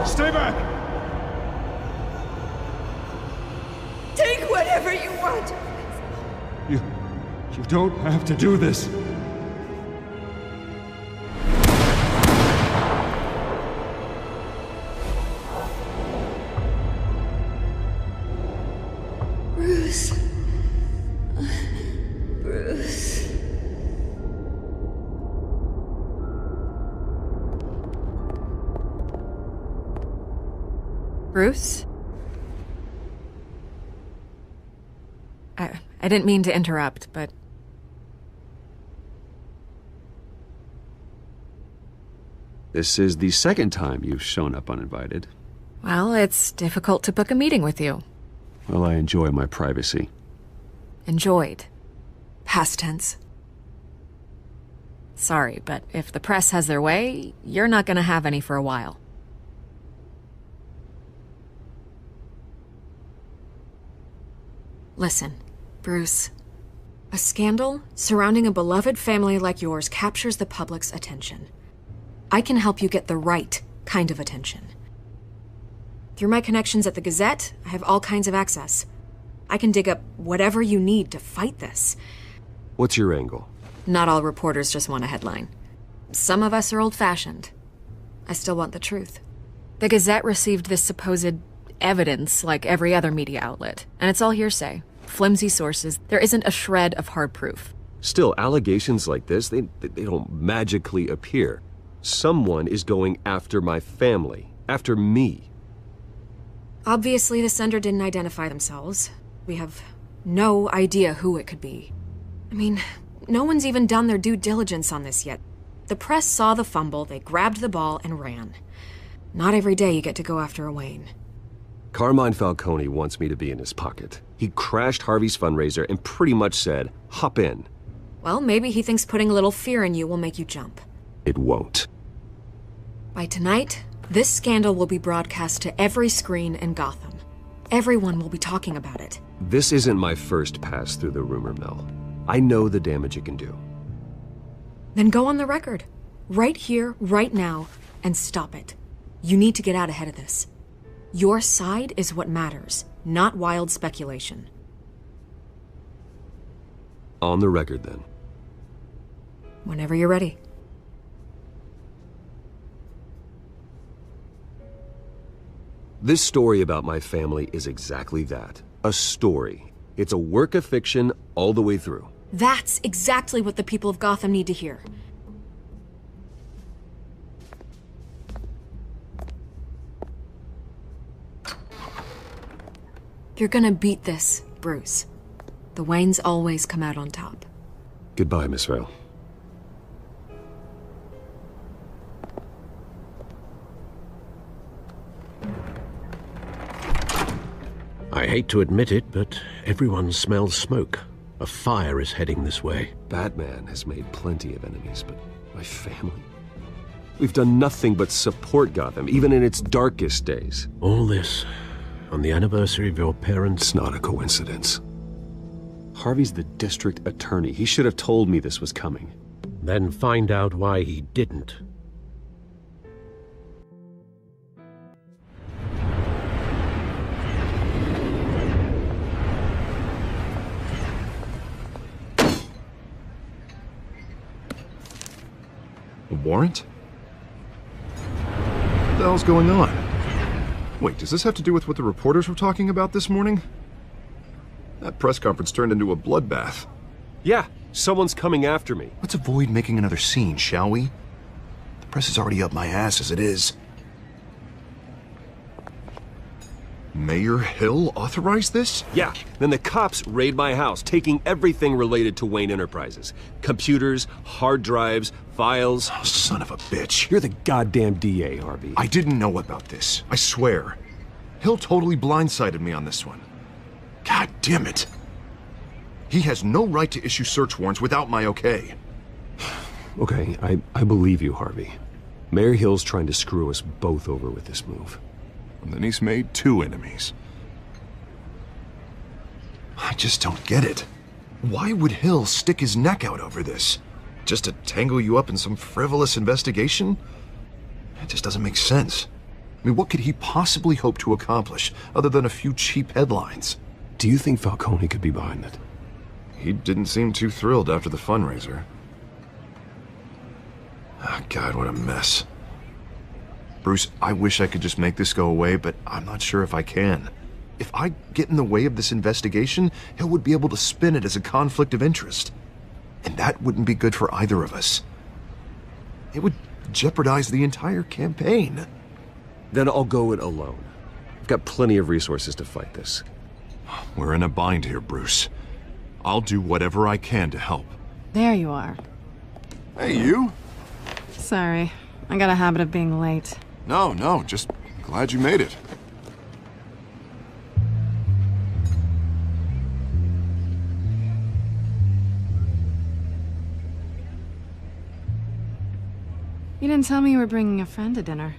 Stay back! Take whatever you want! You don't have to do this. Bruce. Bruce. Bruce? I didn't mean to interrupt, but... This is the second time you've shown up uninvited. Well, it's difficult to book a meeting with you. Well, I enjoy my privacy. Enjoyed. Past tense. Sorry, but if the press has their way, you're not gonna have any for a while. Listen, Bruce. A scandal surrounding a beloved family like yours captures the public's attention. I can help you get the right kind of attention. Through my connections at the Gazette, I have all kinds of access. I can dig up whatever you need to fight this. What's your angle? Not all reporters just want a headline. Some of us are old-fashioned. I still want the truth. The Gazette received this supposed evidence like every other media outlet, and it's all hearsay. Flimsy sources. There isn't a shred of hard proof. Still, allegations like this, they don't magically appear. Someone is going after my family, after me. Obviously, the sender didn't identify themselves. We have no idea who it could be. I mean, no one's even done their due diligence on this yet. The press saw the fumble, they grabbed the ball and ran. Not every day you get to go after a Wayne. Carmine Falcone wants me to be in his pocket. He crashed Harvey's fundraiser and pretty much said, hop in. Well, maybe he thinks putting a little fear in you will make you jump. It won't. By tonight, this scandal will be broadcast to every screen in Gotham. Everyone will be talking about it. This isn't my first pass through the rumor mill. I know the damage it can do. Then go on the record. Right here, right now, and stop it. You need to get out ahead of this. Your side is what matters, not wild speculation. On the record, then. Whenever you're ready. This story about my family is exactly that. A story. It's a work of fiction all the way through. That's exactly what the people of Gotham need to hear. You're gonna beat this, Bruce. The Waynes always come out on top. Goodbye, Miss Vale. I hate to admit it, but everyone smells smoke. A fire is heading this way. Batman has made plenty of enemies, but my family? We've done nothing but support Gotham, even in its darkest days. All this on the anniversary of your parents'... It's not a coincidence. Harvey's the district attorney. He should have told me this was coming. Then find out why he didn't. A warrant? What the hell's going on? Wait, does this have to do with what the reporters were talking about this morning? That press conference turned into a bloodbath. Yeah, someone's coming after me. Let's avoid making another scene, shall we? The press is already up my ass as it is. Mayor Hill authorized this? Yeah, then the cops raid my house, taking everything related to Wayne Enterprises. Computers, hard drives, files. Oh, son of a bitch. You're the goddamn DA, Harvey. I didn't know about this. I swear. Hill totally blindsided me on this one. God damn it. He has no right to issue search warrants without my okay. Okay, I believe you, Harvey. Mayor Hill's trying to screw us both over with this move. And then he's made 2 enemies. I just don't get it. Why would Hill stick his neck out over this? Just to tangle you up in some frivolous investigation? It just doesn't make sense. I mean, what could he possibly hope to accomplish other than a few cheap headlines? Do you think Falcone could be behind it? He didn't seem too thrilled after the fundraiser. Oh, God, what a mess. Bruce, I wish I could just make this go away, but I'm not sure if I can. If I get in the way of this investigation, Hill would be able to spin it as a conflict of interest. And that wouldn't be good for either of us. It would jeopardize the entire campaign. Then I'll go it alone. I've got plenty of resources to fight this. We're in a bind here, Bruce. I'll do whatever I can to help. There you are. Hey, you? Sorry, I got a habit of being late. No, just glad you made it. You didn't tell me you were bringing a friend to dinner.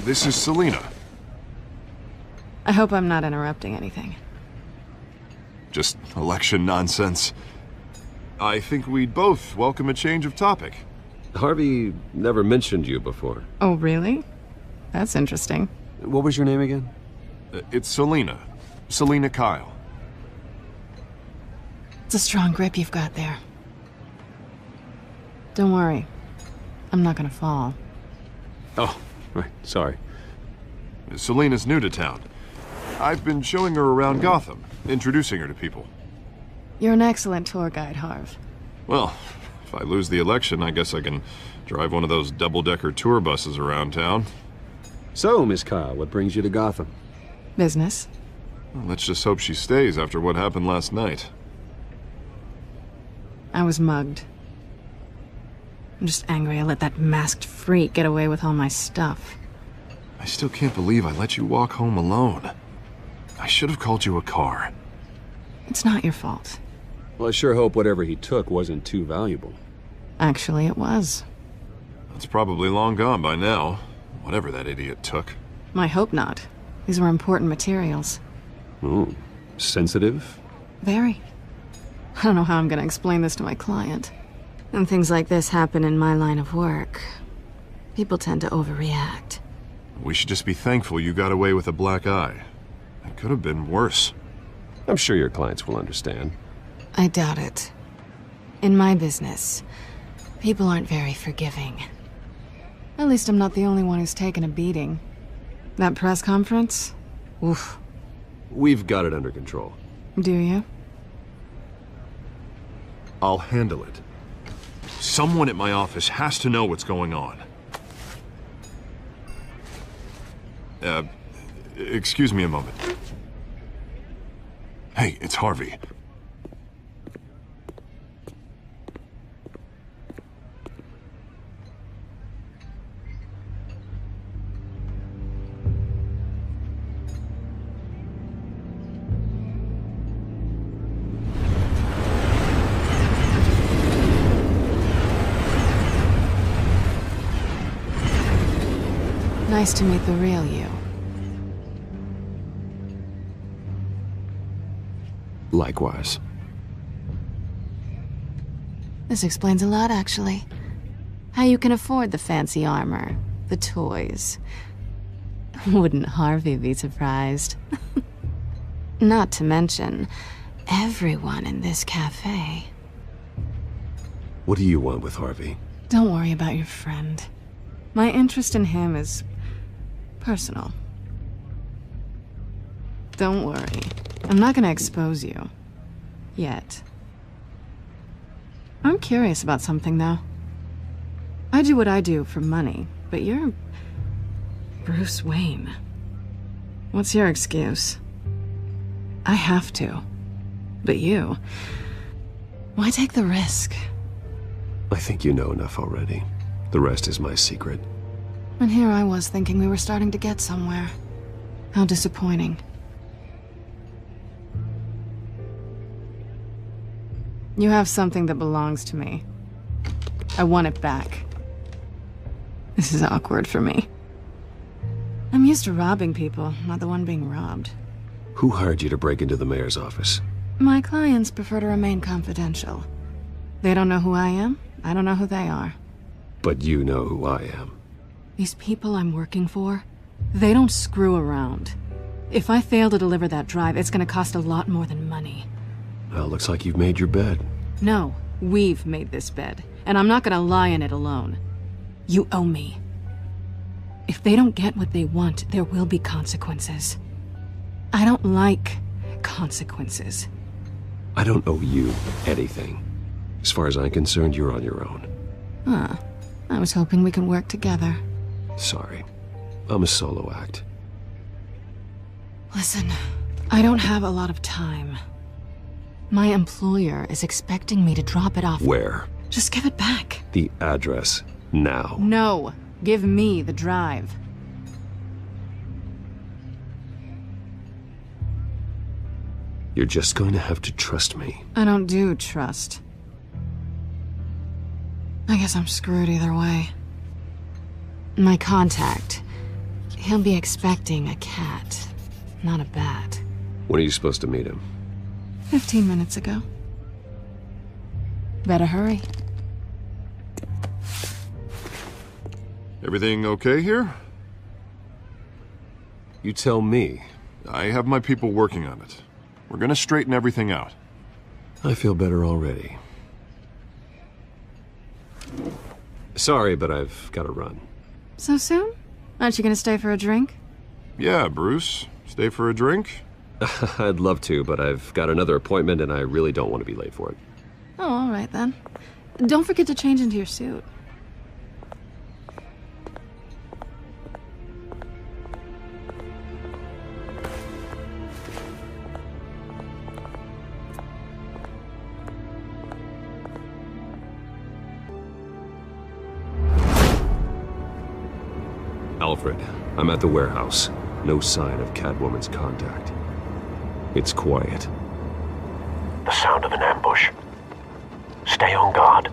This is Selina. I hope I'm not interrupting anything. Just election nonsense. I think we'd both welcome a change of topic. Harvey never mentioned you before. Oh, really? That's interesting. What was your name again? It's Selina. Selina Kyle. It's a strong grip you've got there. Don't worry. I'm not gonna fall. Oh, right. Sorry. Selina's new to town. I've been showing her around Gotham, introducing her to people. You're an excellent tour guide, Harv. Well, if I lose the election, I guess I can drive one of those double-decker tour buses around town. So, Miss Kyle, what brings you to Gotham? Business. Well, let's just hope she stays after what happened last night. I was mugged. I'm just angry I let that masked freak get away with all my stuff. I still can't believe I let you walk home alone. I should have called you a car. It's not your fault. Well, I sure hope whatever he took wasn't too valuable. Actually, it was. It's probably long gone by now, whatever that idiot took. I hope not. These were important materials. Ooh, sensitive? Very. I don't know how I'm gonna explain this to my client. When things like this happen in my line of work, people tend to overreact. We should just be thankful you got away with a black eye. It could have been worse. I'm sure your clients will understand. I doubt it. In my business, people aren't very forgiving. At least I'm not the only one who's taken a beating. That press conference? Oof. We've got it under control. Do you? I'll handle it. Someone at my office has to know what's going on. Excuse me a moment. Hey, it's Harvey. Nice to meet the real you. Likewise. This explains a lot, actually. How you can afford the fancy armor, the toys. Wouldn't Harvey be surprised? Not to mention, everyone in this cafe. What do you want with Harvey? Don't worry about your friend. My interest in him is personal. Don't worry. I'm not gonna expose you. Yet. I'm curious about something, though. I do what I do for money, but you're Bruce Wayne. What's your excuse? I have to. But you... why take the risk? I think you know enough already. The rest is my secret. And here I was thinking we were starting to get somewhere. How disappointing. You have something that belongs to me. I want it back. This is awkward for me. I'm used to robbing people, not the one being robbed. Who hired you to break into the mayor's office? My clients prefer to remain confidential. They don't know who I am, I don't know who they are. But you know who I am. These people I'm working for, they don't screw around. If I fail to deliver that drive, it's gonna cost a lot more than money. Well, looks like you've made your bed. No, we've made this bed, and I'm not gonna lie in it alone. You owe me. If they don't get what they want, there will be consequences. I don't like consequences. I don't owe you anything. As far as I'm concerned, you're on your own. Huh. I was hoping we could work together. Sorry. I'm a solo act. Listen, I don't have a lot of time. My employer is expecting me to drop it off. Where? Just give it back. The address, now. No. Give me the drive. You're just going to have to trust me. I don't do trust. I guess I'm screwed either way. My contact, he'll be expecting a cat, not a bat. When are you supposed to meet him? 15 minutes ago. Better hurry. Everything okay here? You tell me. I have my people working on it. We're gonna straighten everything out. I feel better already. Sorry, but I've got to run. So soon? Aren't you gonna stay for a drink? Yeah, Bruce. Stay for a drink? I'd love to, but I've got another appointment and I really don't want to be late for it. Oh, all right then. Don't forget to change into your suit. Alfred, I'm at the warehouse. No sign of Catwoman's contact. It's quiet. The sound of an ambush. Stay on guard.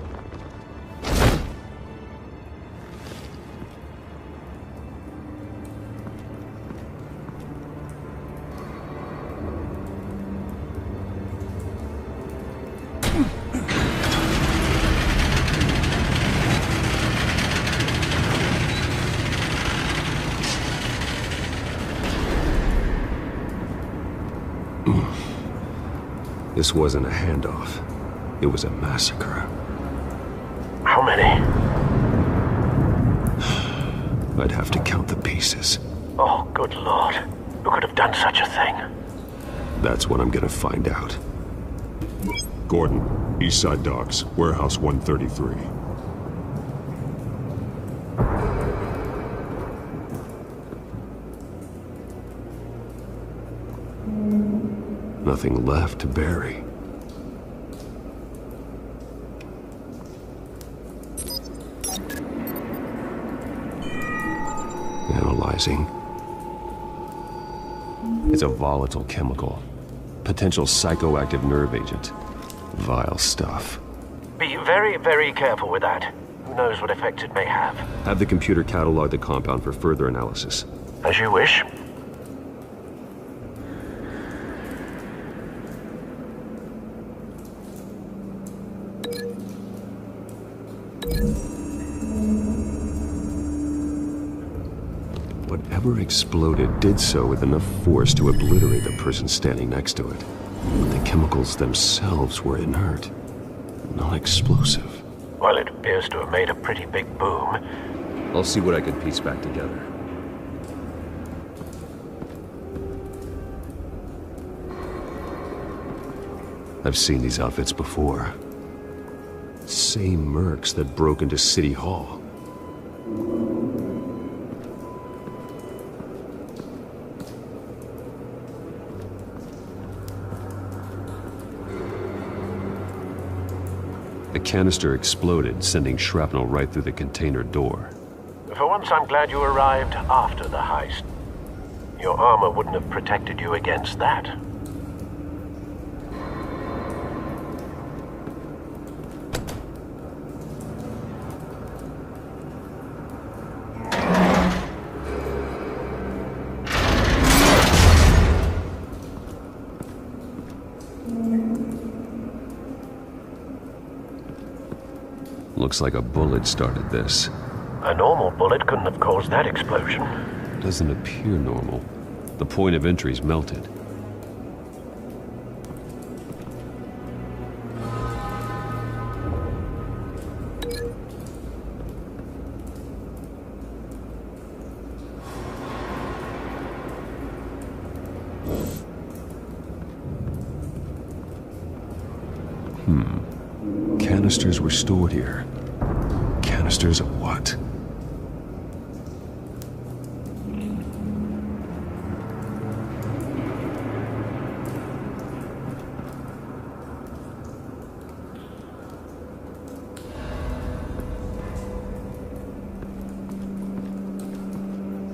This wasn't a handoff. It was a massacre. How many? I'd have to count the pieces. Oh, good lord. Who could have done such a thing? That's what I'm gonna find out. Gordon, Eastside Docks, Warehouse 133. Nothing left to bury. Analyzing. It's a volatile chemical. Potential psychoactive nerve agent. Vile stuff. Be very, very careful with that. Who knows what effect it may have. Have the computer catalog the compound for further analysis. As you wish. Whatever exploded did so with enough force to obliterate the person standing next to it. But the chemicals themselves were inert, not explosive. Well, it appears to have made a pretty big boom. I'll see what I can piece back together. I've seen these outfits before. Same mercs that broke into City Hall. The canister exploded, sending shrapnel right through the container door. For once, I'm glad you arrived after the heist. Your armor wouldn't have protected you against that. Looks like a bullet started this. A normal bullet couldn't have caused that explosion. Doesn't appear normal. The point of entry's melted. Canisters were stored here. Canisters of what?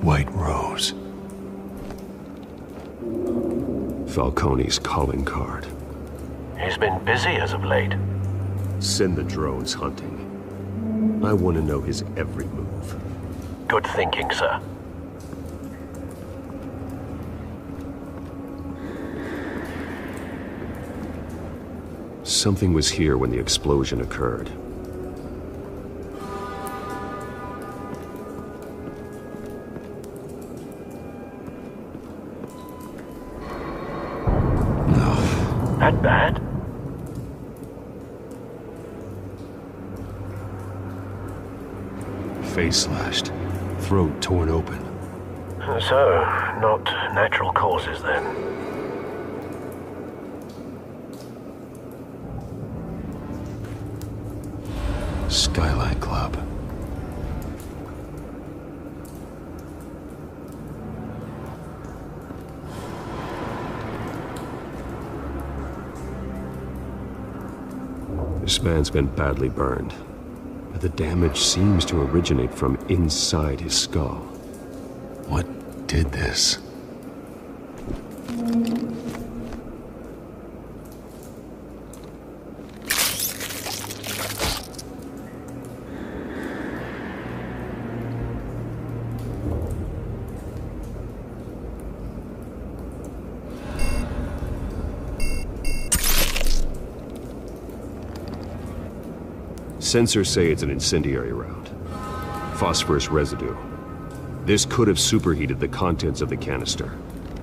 White Rose. Falcone's calling card. He's been busy as of late. Send the drones hunting. I want to know his every move. Good thinking, sir. Something was here when the explosion occurred. face slashed, throat torn open. So, not natural causes then. Skyline Club. This man's been badly burned, but the damage seems to originate from inside his skull. What did this? Sensors say it's an incendiary round. Phosphorus residue. This could have superheated the contents of the canister,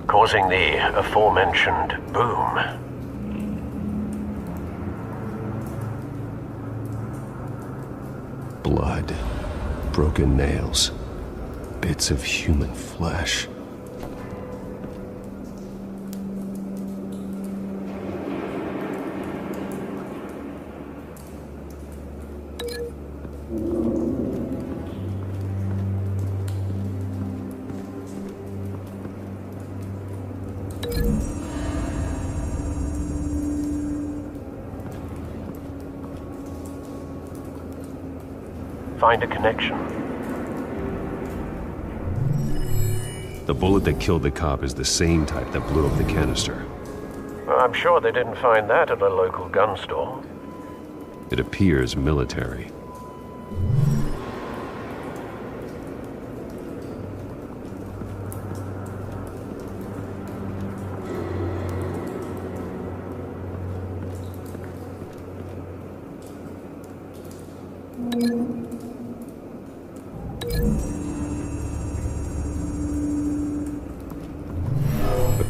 Causing the aforementioned boom. Blood, broken nails, bits of human flesh. Find a connection. The bullet that killed the cop is the same type that blew up the canister. I'm sure they didn't find that at a local gun store. It appears military.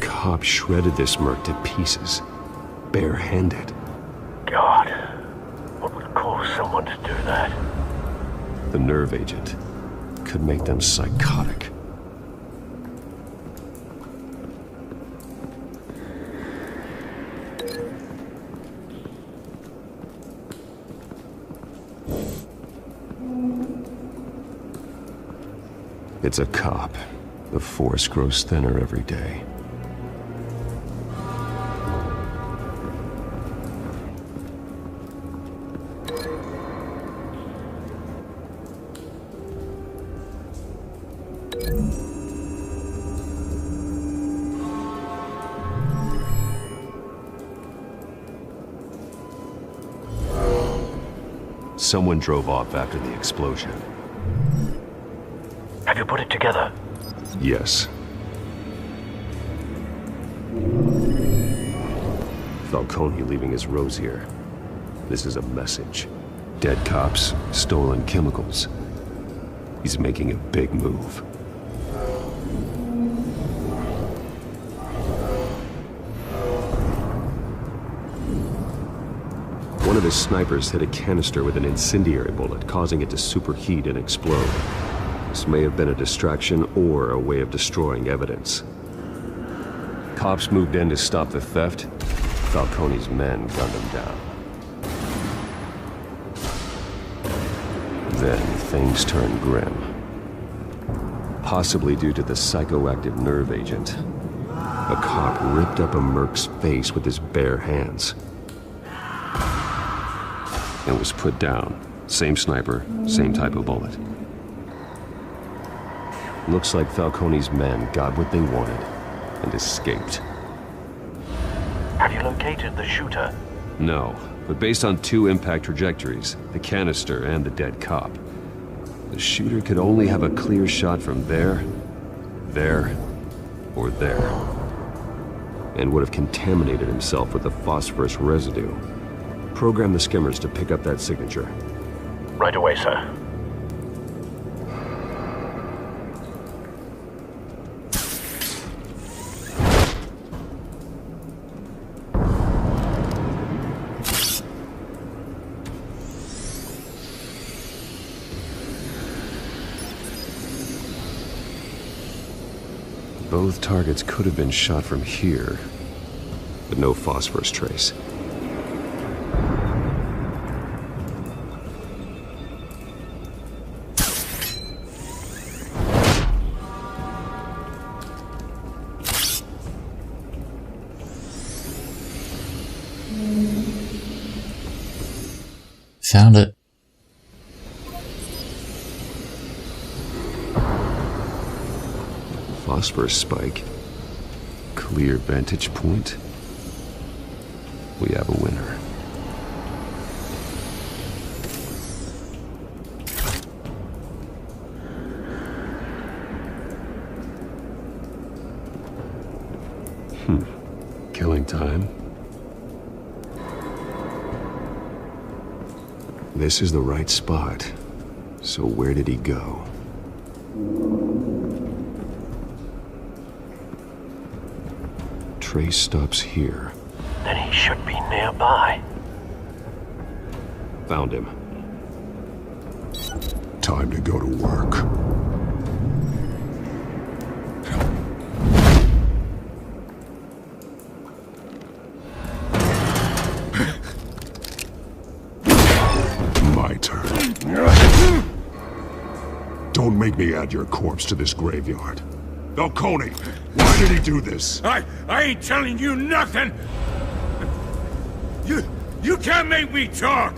Cop shredded this merc to pieces, barehanded. God, what would cause someone to do that? The nerve agent could make them psychotic. It's a cop. The force grows thinner every day. Someone drove off after the explosion. Have you put it together? Yes. Falcone leaving his rose here. This is a message. Dead cops, stolen chemicals. He's making a big move. One of his snipers hit a canister with an incendiary bullet, causing it to superheat and explode. This may have been a distraction or a way of destroying evidence. Cops moved in to stop the theft. Falcone's men gunned him down. Then things turned grim. Possibly due to the psychoactive nerve agent. A cop ripped up a merc's face with his bare hands. And was put down. Same sniper, same type of bullet. Looks like Falcone's men got what they wanted and escaped. Have you located the shooter? No, but based on two impact trajectories, the canister and the dead cop, the shooter could only have a clear shot from there, or there, and would have contaminated himself with the phosphorus residue. Program the skimmers to pick up that signature. Right away, sir. Both targets could have been shot from here, but no phosphorus trace. Found it. Phosphorus spike. Clear vantage point. We have a winner. Killing time. This is the right spot. So where did he go? Trace stops here. Then he should be nearby. Found him. Time to go to work. My turn. Don't make me add your corpse to this graveyard. Falcone, why did he do this? I ain't telling you nothing! You can't make me talk!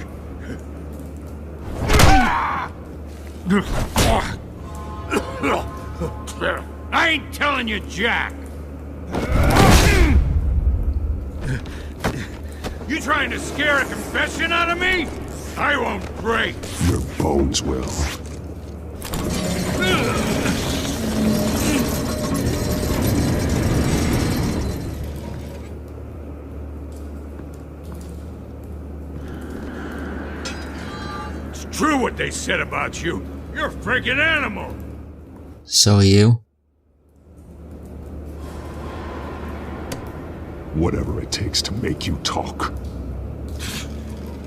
I ain't telling you jack! You trying to scare a confession out of me? I won't break! Your bones will. True what they said about you. You're a freaking animal. So are you? Whatever it takes to make you talk.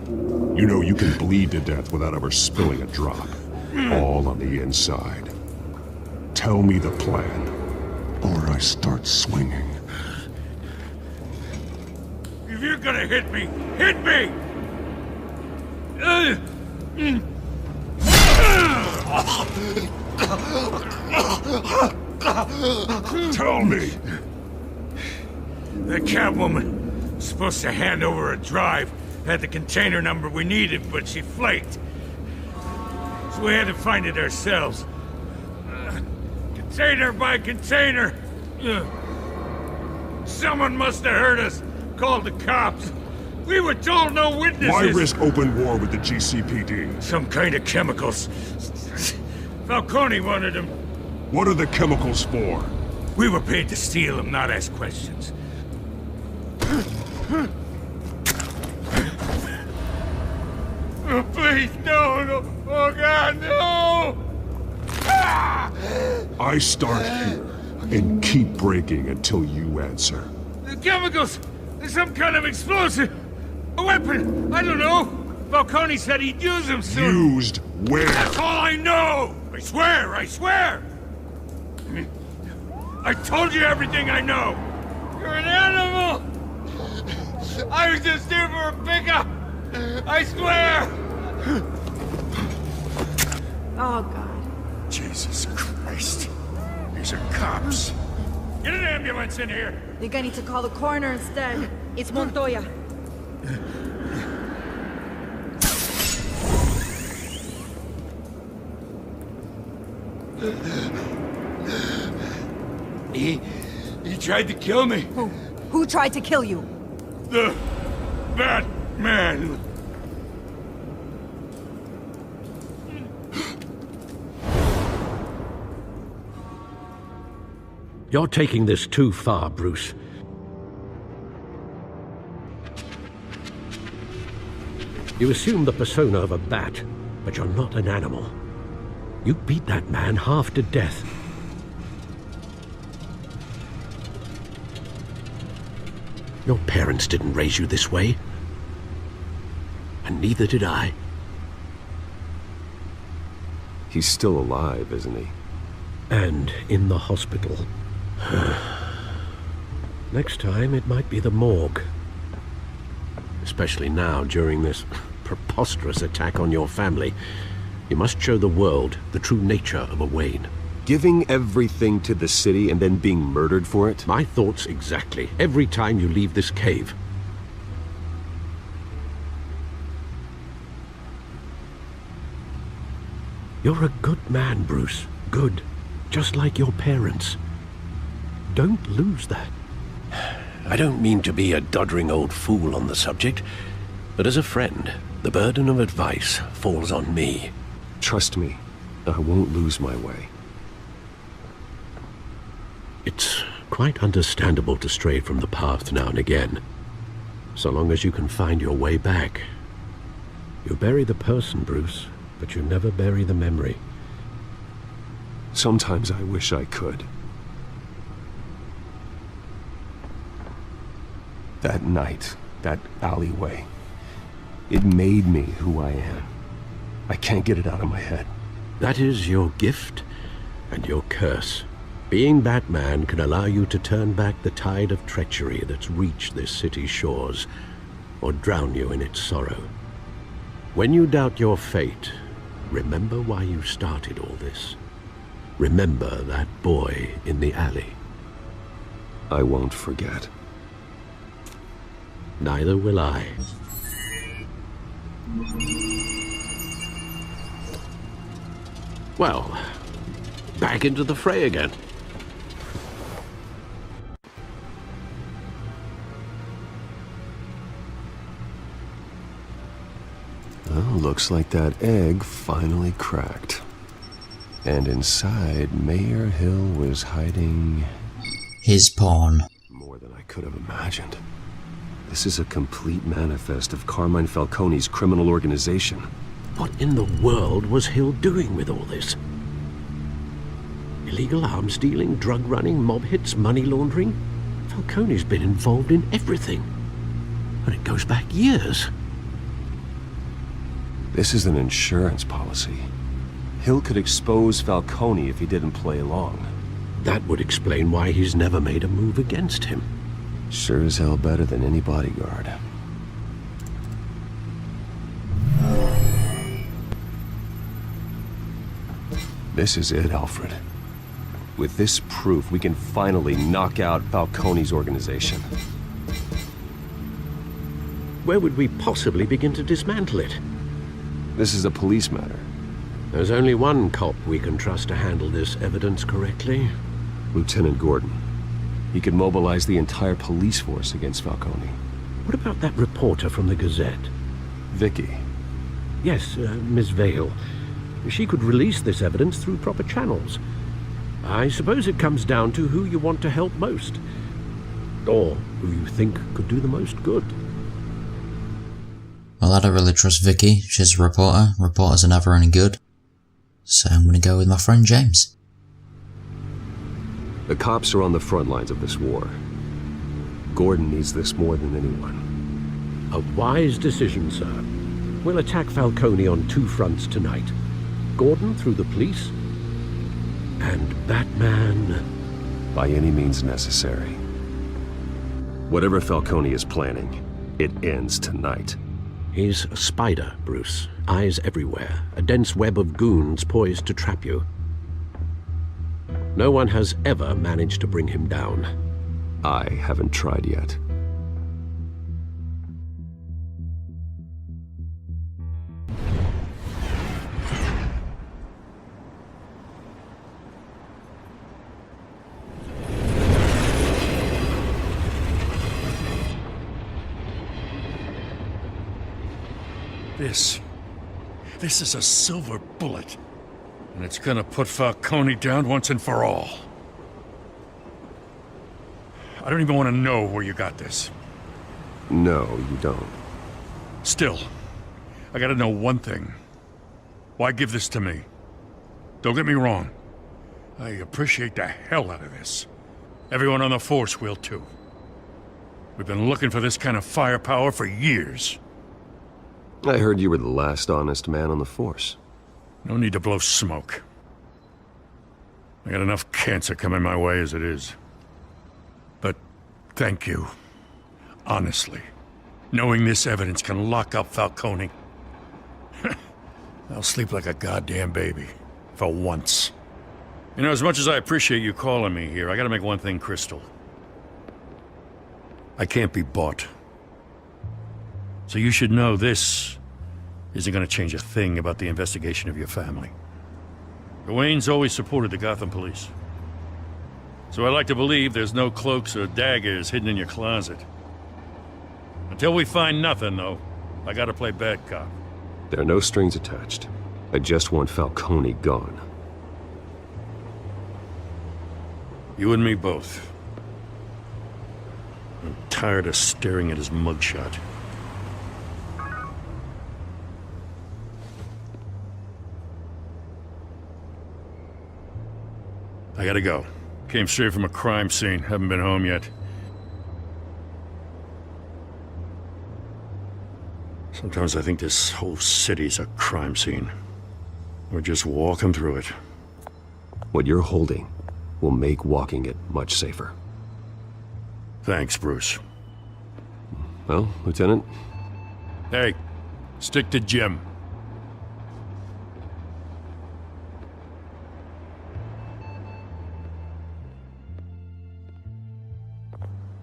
You know you can bleed to death without ever spilling a drop. All on the inside. Tell me the plan, or I start swinging. If you're gonna hit me, hit me! Tell me! The Catwoman was supposed to hand over a drive, had the container number we needed, but she flaked. So we had to find it ourselves. Container by container. Someone must have heard us, called the cops. We were told no witnesses. Why risk open war with the GCPD? Some kind of chemicals. Falcone wanted them. What are the chemicals for? We were paid to steal them, not ask questions. Oh, please, no. Oh, God, no! I start here and keep breaking until you answer. The chemicals! There's some kind of explosive! A weapon! I don't know! Falcone said he'd use them soon! Used where? That's all I know! I swear! I told you everything I know! You're an animal! I was just here for a pickup! I swear! Oh, God. Jesus Christ. These are cops. Get an ambulance in here! Think I need to call the coroner instead. It's Montoya. He tried to kill me. Who tried to kill you? The Batman. You're taking this too far, Bruce. You assume the persona of a bat, but you're not an animal. You beat that man half to death. Your parents didn't raise you this way. And neither did I. He's still alive, isn't he? And in the hospital, Next time, it might be the morgue. Especially now, during this preposterous attack on your family. You must show the world the true nature of a Wayne. Giving everything to the city and then being murdered for it? My thoughts exactly. Every time you leave this cave. You're a good man, Bruce. Good. Just like your parents. Don't lose that. I don't mean to be a doddering old fool on the subject, but as a friend, the burden of advice falls on me. Trust me, I won't lose my way. It's quite understandable to stray from the path now and again, so long as you can find your way back. You bury the person, Bruce, but you never bury the memory. Sometimes I wish I could. That night, that alleyway, it made me who I am. I can't get it out of my head. That is your gift and your curse. Being Batman can allow you to turn back the tide of treachery that's reached this city's shores, or drown you in its sorrow. When you doubt your fate, remember why you started all this. Remember that boy in the alley. I won't forget. Neither will I. Well, back into the fray again. Well, looks like that egg finally cracked. And inside, Mayor Hill was hiding... his pawn. More than I could have imagined. This is a complete manifest of Carmine Falcone's criminal organization. What in the world was Hill doing with all this? Illegal arms dealing, drug running, mob hits, money laundering? Falcone's been involved in everything. And it goes back years. This is an insurance policy. Hill could expose Falcone if he didn't play along. That would explain why he's never made a move against him. Sure as hell better than any bodyguard. This is it, Alfred. With this proof, we can finally knock out Falcone's organization. Where would we possibly begin to dismantle it? This is a police matter. There's only one cop we can trust to handle this evidence correctly. Lieutenant Gordon. He could mobilize the entire police force against Falcone. What about that reporter from the Gazette? Vicky. Yes, Miss Vale. She could release this evidence through proper channels. I suppose it comes down to who you want to help most. Or who you think could do the most good. Well, I don't really trust Vicky. She's a reporter. Reporters are never any good. So I'm going to go with my friend James. The cops are on the front lines of this war. Gordon needs this more than anyone. A wise decision, sir. We'll attack Falcone on two fronts tonight. Gordon through the police, and Batman... by any means necessary. Whatever Falcone is planning, it ends tonight. He's a spider, Bruce. Eyes everywhere. A dense web of goons poised to trap you. No one has ever managed to bring him down. I haven't tried yet. This is a silver bullet. And it's gonna put Falcone down once and for all. I don't even want to know where you got this. No, you don't. Still, I gotta know one thing. Why give this to me? Don't get me wrong. I appreciate the hell out of this. Everyone on the force will too. We've been looking for this kind of firepower for years. I heard you were the last honest man on the force. No need to blow smoke. I got enough cancer coming my way as it is. Thank you. Honestly. Knowing this evidence can lock up Falcone. I'll sleep like a goddamn baby. For once. You know, as much as I appreciate you calling me here, I gotta make one thing crystal. I can't be bought. So you should know this isn't gonna change a thing about the investigation of your family. The Waynes always supported the Gotham police. So I like to believe there's no cloaks or daggers hidden in your closet. Until we find nothing, though, I gotta play bad cop. There are no strings attached. I just want Falcone gone. You and me both. I'm tired of staring at his mugshot. I gotta go. Came straight from a crime scene. Haven't been home yet. Sometimes I think this whole city's a crime scene. We're just walking through it. What you're holding will make walking it much safer. Thanks, Bruce. Well, Lieutenant? Hey, stick to Jim.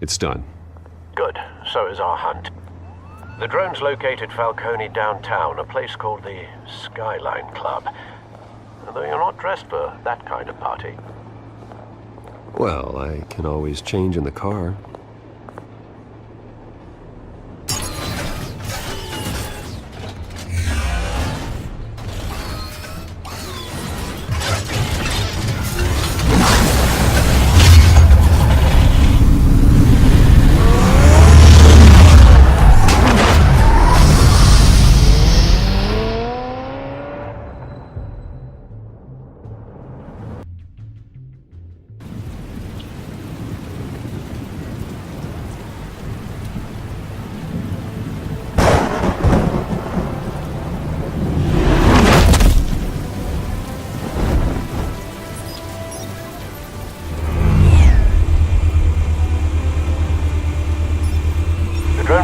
It's done. Good. So is our hunt. The drones located Falcone downtown, a place called the Skyline Club. Though you're not dressed for that kind of party. Well, I can always change in the car.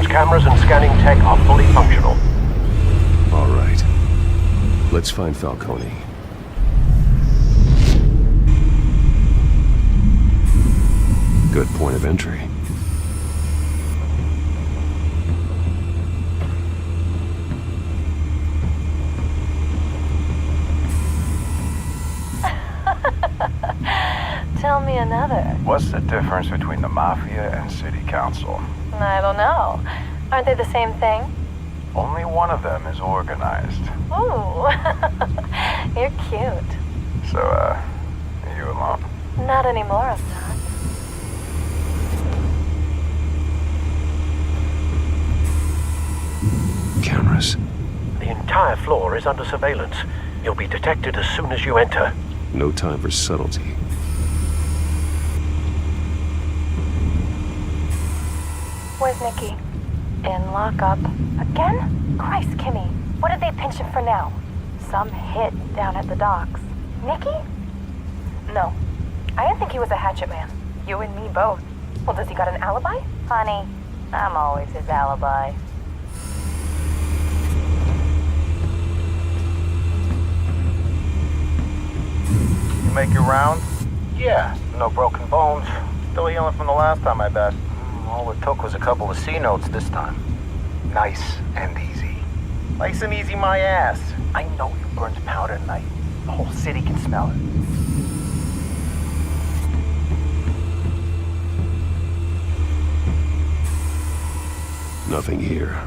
Cameras and scanning tech are fully functional. All right. Let's find Falcone. Good point of entry. Tell me another. What's the difference between the Mafia and City Council? I don't know. Aren't they the same thing? Only one of them is organized. Ooh, you're cute. So, are you alone? Not anymore, I'm not. Cameras. The entire floor is under surveillance. You'll be detected as soon as you enter. No time for subtlety. Where's Nikki? In lockup. Again? Christ, Kimmy. What did they pinch him for now? Some hit down at the docks. Nikki? No. I didn't think he was a hatchet man. You and me both. Well, does he got an alibi? Honey, I'm always his alibi. You make your rounds? Yeah, no broken bones. Still healing from the last time, I bet. All it took was a couple of C notes this time. Nice and easy. Nice and easy my ass. I know you burned powder tonight. The whole city can smell it. Nothing here.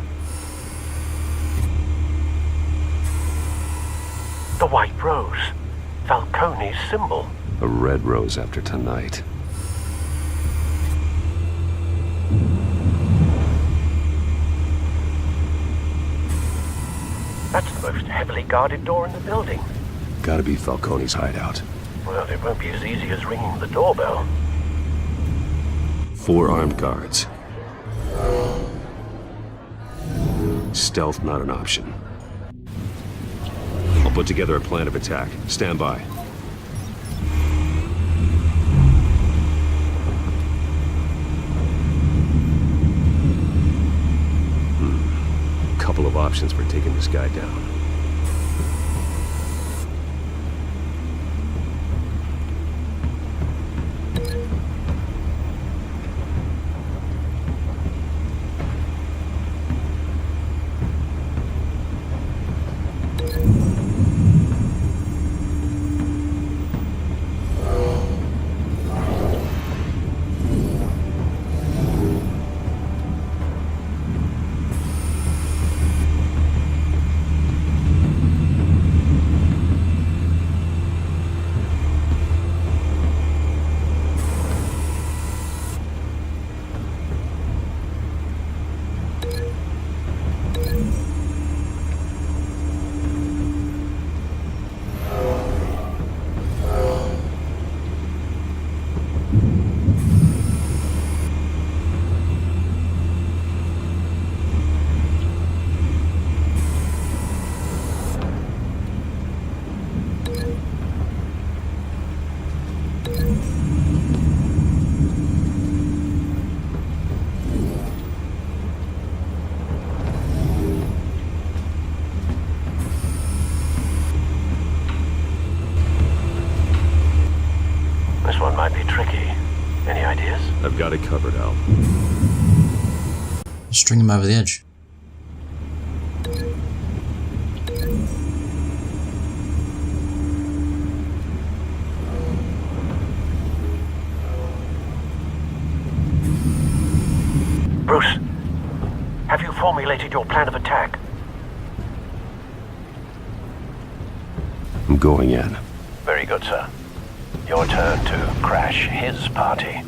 The white rose. Falcone's symbol. A red rose after tonight. That's the most heavily guarded door in the building. Gotta be Falcone's hideout. Well, it won't be as easy as ringing the doorbell. 4 armed guards. Stealth not an option. I'll put together a plan of attack. Stand by. couple of options for taking this guy down. This one might be tricky. Any ideas? I've got it covered, Al. String him over the edge. Bruce, have you formulated your plan of attack? I'm going in. Very good, sir. Your turn to crash his party.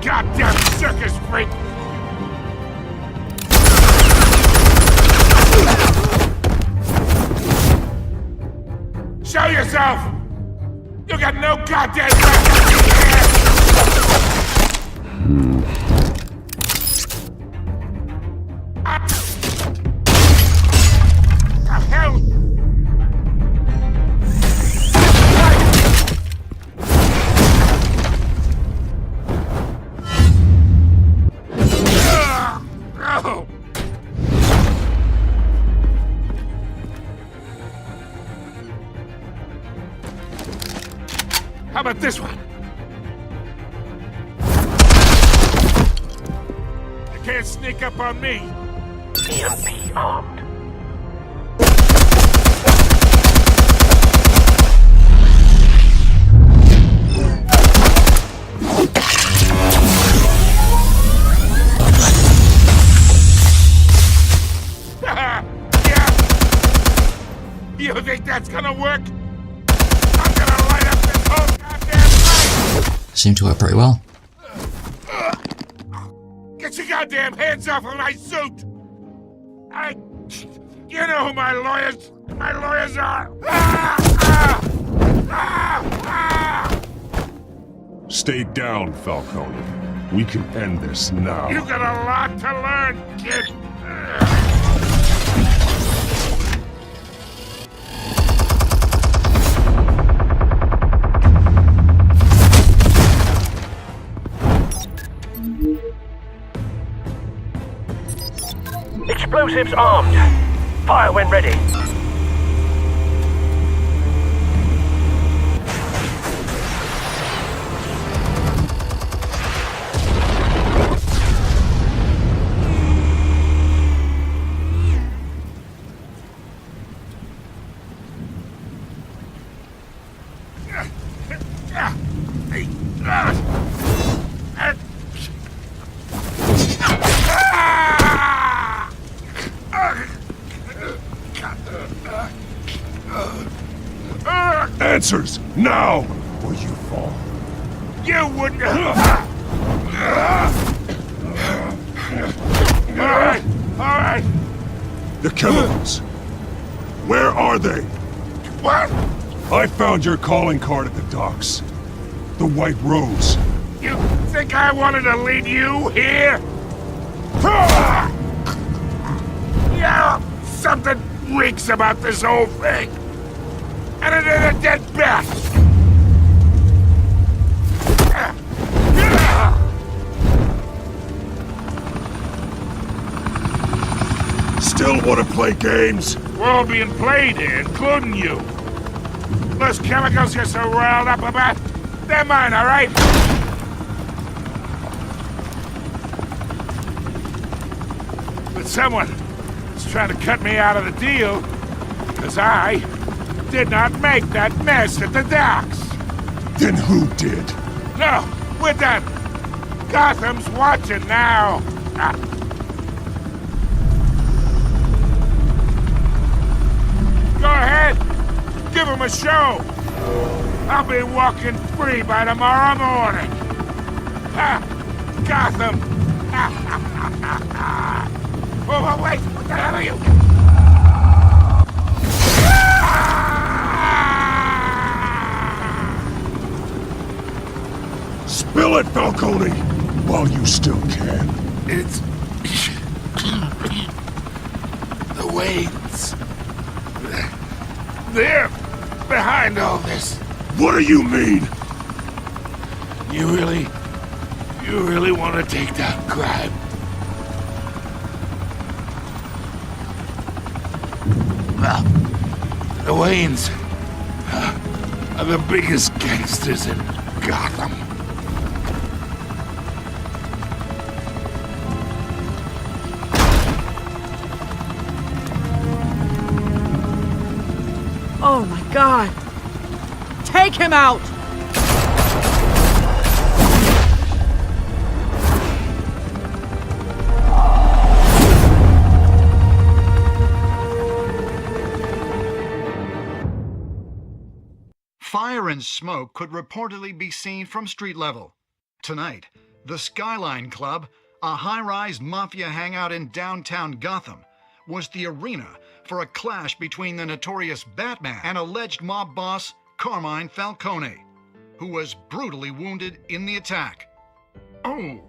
Goddamn circus freak! Show yourself! You got no goddamn hell! How about this one? You can't sneak up on me. EMP armed. Yeah. You think that's gonna work? I'm gonna light up this whole goddamn place! Seemed to work pretty well. Get your goddamn hands off of my suit! You know who my lawyers are! Stay down, Falcone. We can end this now. You got a lot to learn, kid! Explosives armed. Fire when ready. Answers, now, or you fall. You wouldn't... All right. The chemicals. Where are they? What? I found your calling card at the docks. The White Rose. You think I wanted to lead you here? Yeah, something reeks about this whole thing. And it is a dead bat! Still want to play games? We're all being played here, including you. Those chemicals you're so riled up about, they're mine, all right? But someone is trying to cut me out of the deal, because I did not make that mess at the docks. Then who did? No, we're done. Gotham's watching now. Go ahead. Give him a show. I'll be walking free by tomorrow morning. Gotham. Oh, wait. What the hell are you? Spill it, Falcone, while you still can. It's... the Waynes. They're behind all this. What do you mean? You really want to take down crime? Well, the Waynes are the biggest gangsters in Gotham. Oh my God! Take him out! Fire and smoke could reportedly be seen from street level. Tonight, the Skyline Club, a high-rise mafia hangout in downtown Gotham, was the arena for a clash between the notorious Batman and alleged mob boss Carmine Falcone, who was brutally wounded in the attack. Oh!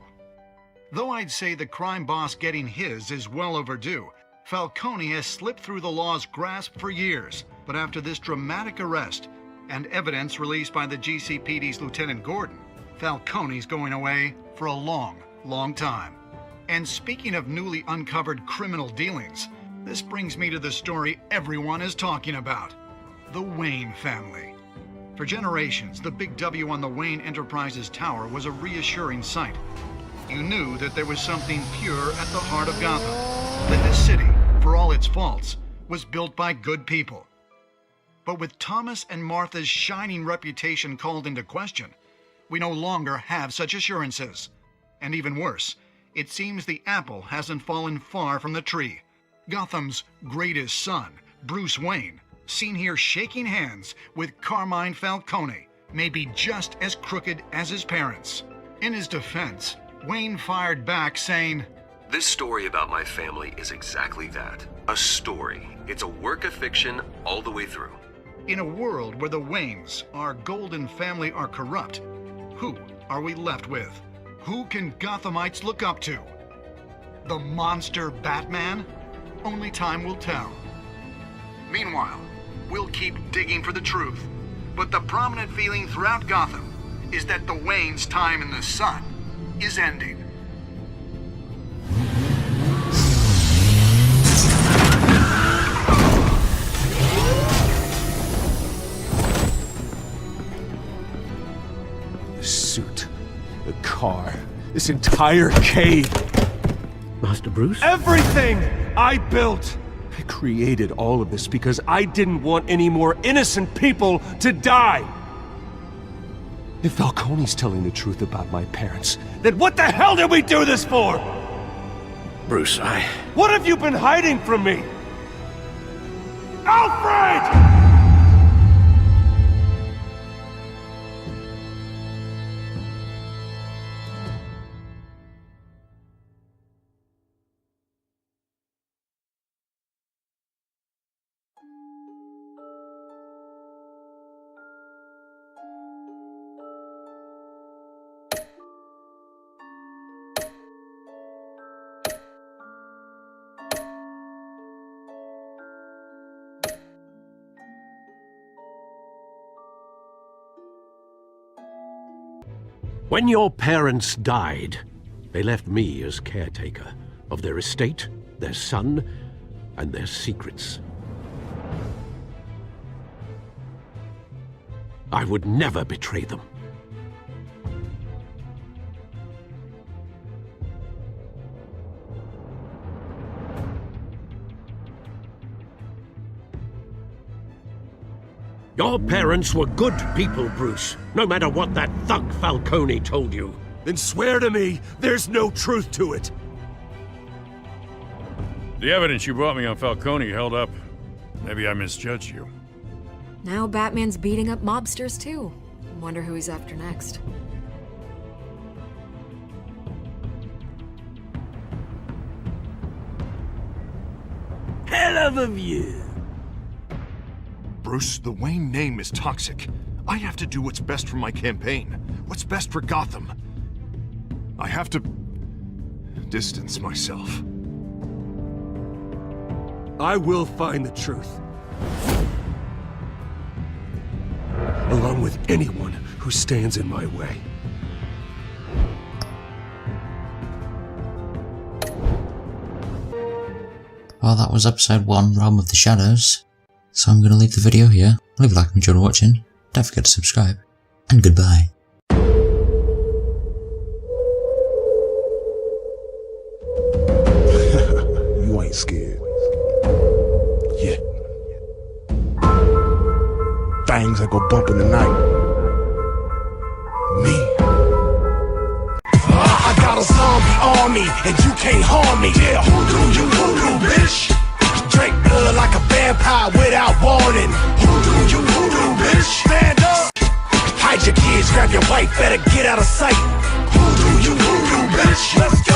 Though I'd say the crime boss getting his is well overdue, Falcone has slipped through the law's grasp for years. But after this dramatic arrest and evidence released by the GCPD's Lieutenant Gordon, Falcone's going away for a long, long time. And speaking of newly uncovered criminal dealings, this brings me to the story everyone is talking about: the Wayne family. For generations, the big W on the Wayne Enterprises Tower was a reassuring sight. You knew that there was something pure at the heart of Gotham, that this city, for all its faults, was built by good people. But with Thomas and Martha's shining reputation called into question, we no longer have such assurances. And even worse, it seems the apple hasn't fallen far from the tree. Gotham's greatest son, Bruce Wayne, seen here shaking hands with Carmine Falcone, may be just as crooked as his parents. In his defense, Wayne fired back saying, "This story about my family is exactly that. A story. It's a work of fiction all the way through." In a world where the Waynes, our golden family, are corrupt, who are we left with? Who can Gothamites look up to? The monster Batman? Only time will tell. Meanwhile, we'll keep digging for the truth. But the prominent feeling throughout Gotham is that the Waynes' time in the sun is ending. car, this entire cave. Master Bruce? Everything I built! I created all of this because I didn't want any more innocent people to die! If Falcone's telling the truth about my parents, then what the hell did we do this for? Bruce, What have you been hiding from me? Alfred! When your parents died, they left me as caretaker of their estate, their son, and their secrets. I would never betray them. Your parents were good people, Bruce, no matter what that thug Falcone told you. Then swear to me there's no truth to it. The evidence you brought me on Falcone held up. Maybe I misjudged you. Now Batman's beating up mobsters too. Wonder who he's after next. Hell of a view. Bruce, the Wayne name is toxic. I have to do what's best for my campaign. What's best for Gotham. I have to distance myself. I will find the truth. Along with anyone who stands in my way. Well, that was episode 1, Realm of the Shadows. So I'm going to leave the video here. Leave a like if you enjoyed watching. Don't forget to subscribe. And goodbye. You ain't scared. Yeah. Things that go bump in the night. Me. I got a zombie army, and you can't harm me. Yeah, hoodoo, bitch. Drink blood like a vampire without warning. Hoodoo, bitch. Stand up. Hide your kids, grab your wife, better get out of sight. Hoodoo, bitch. Let's go.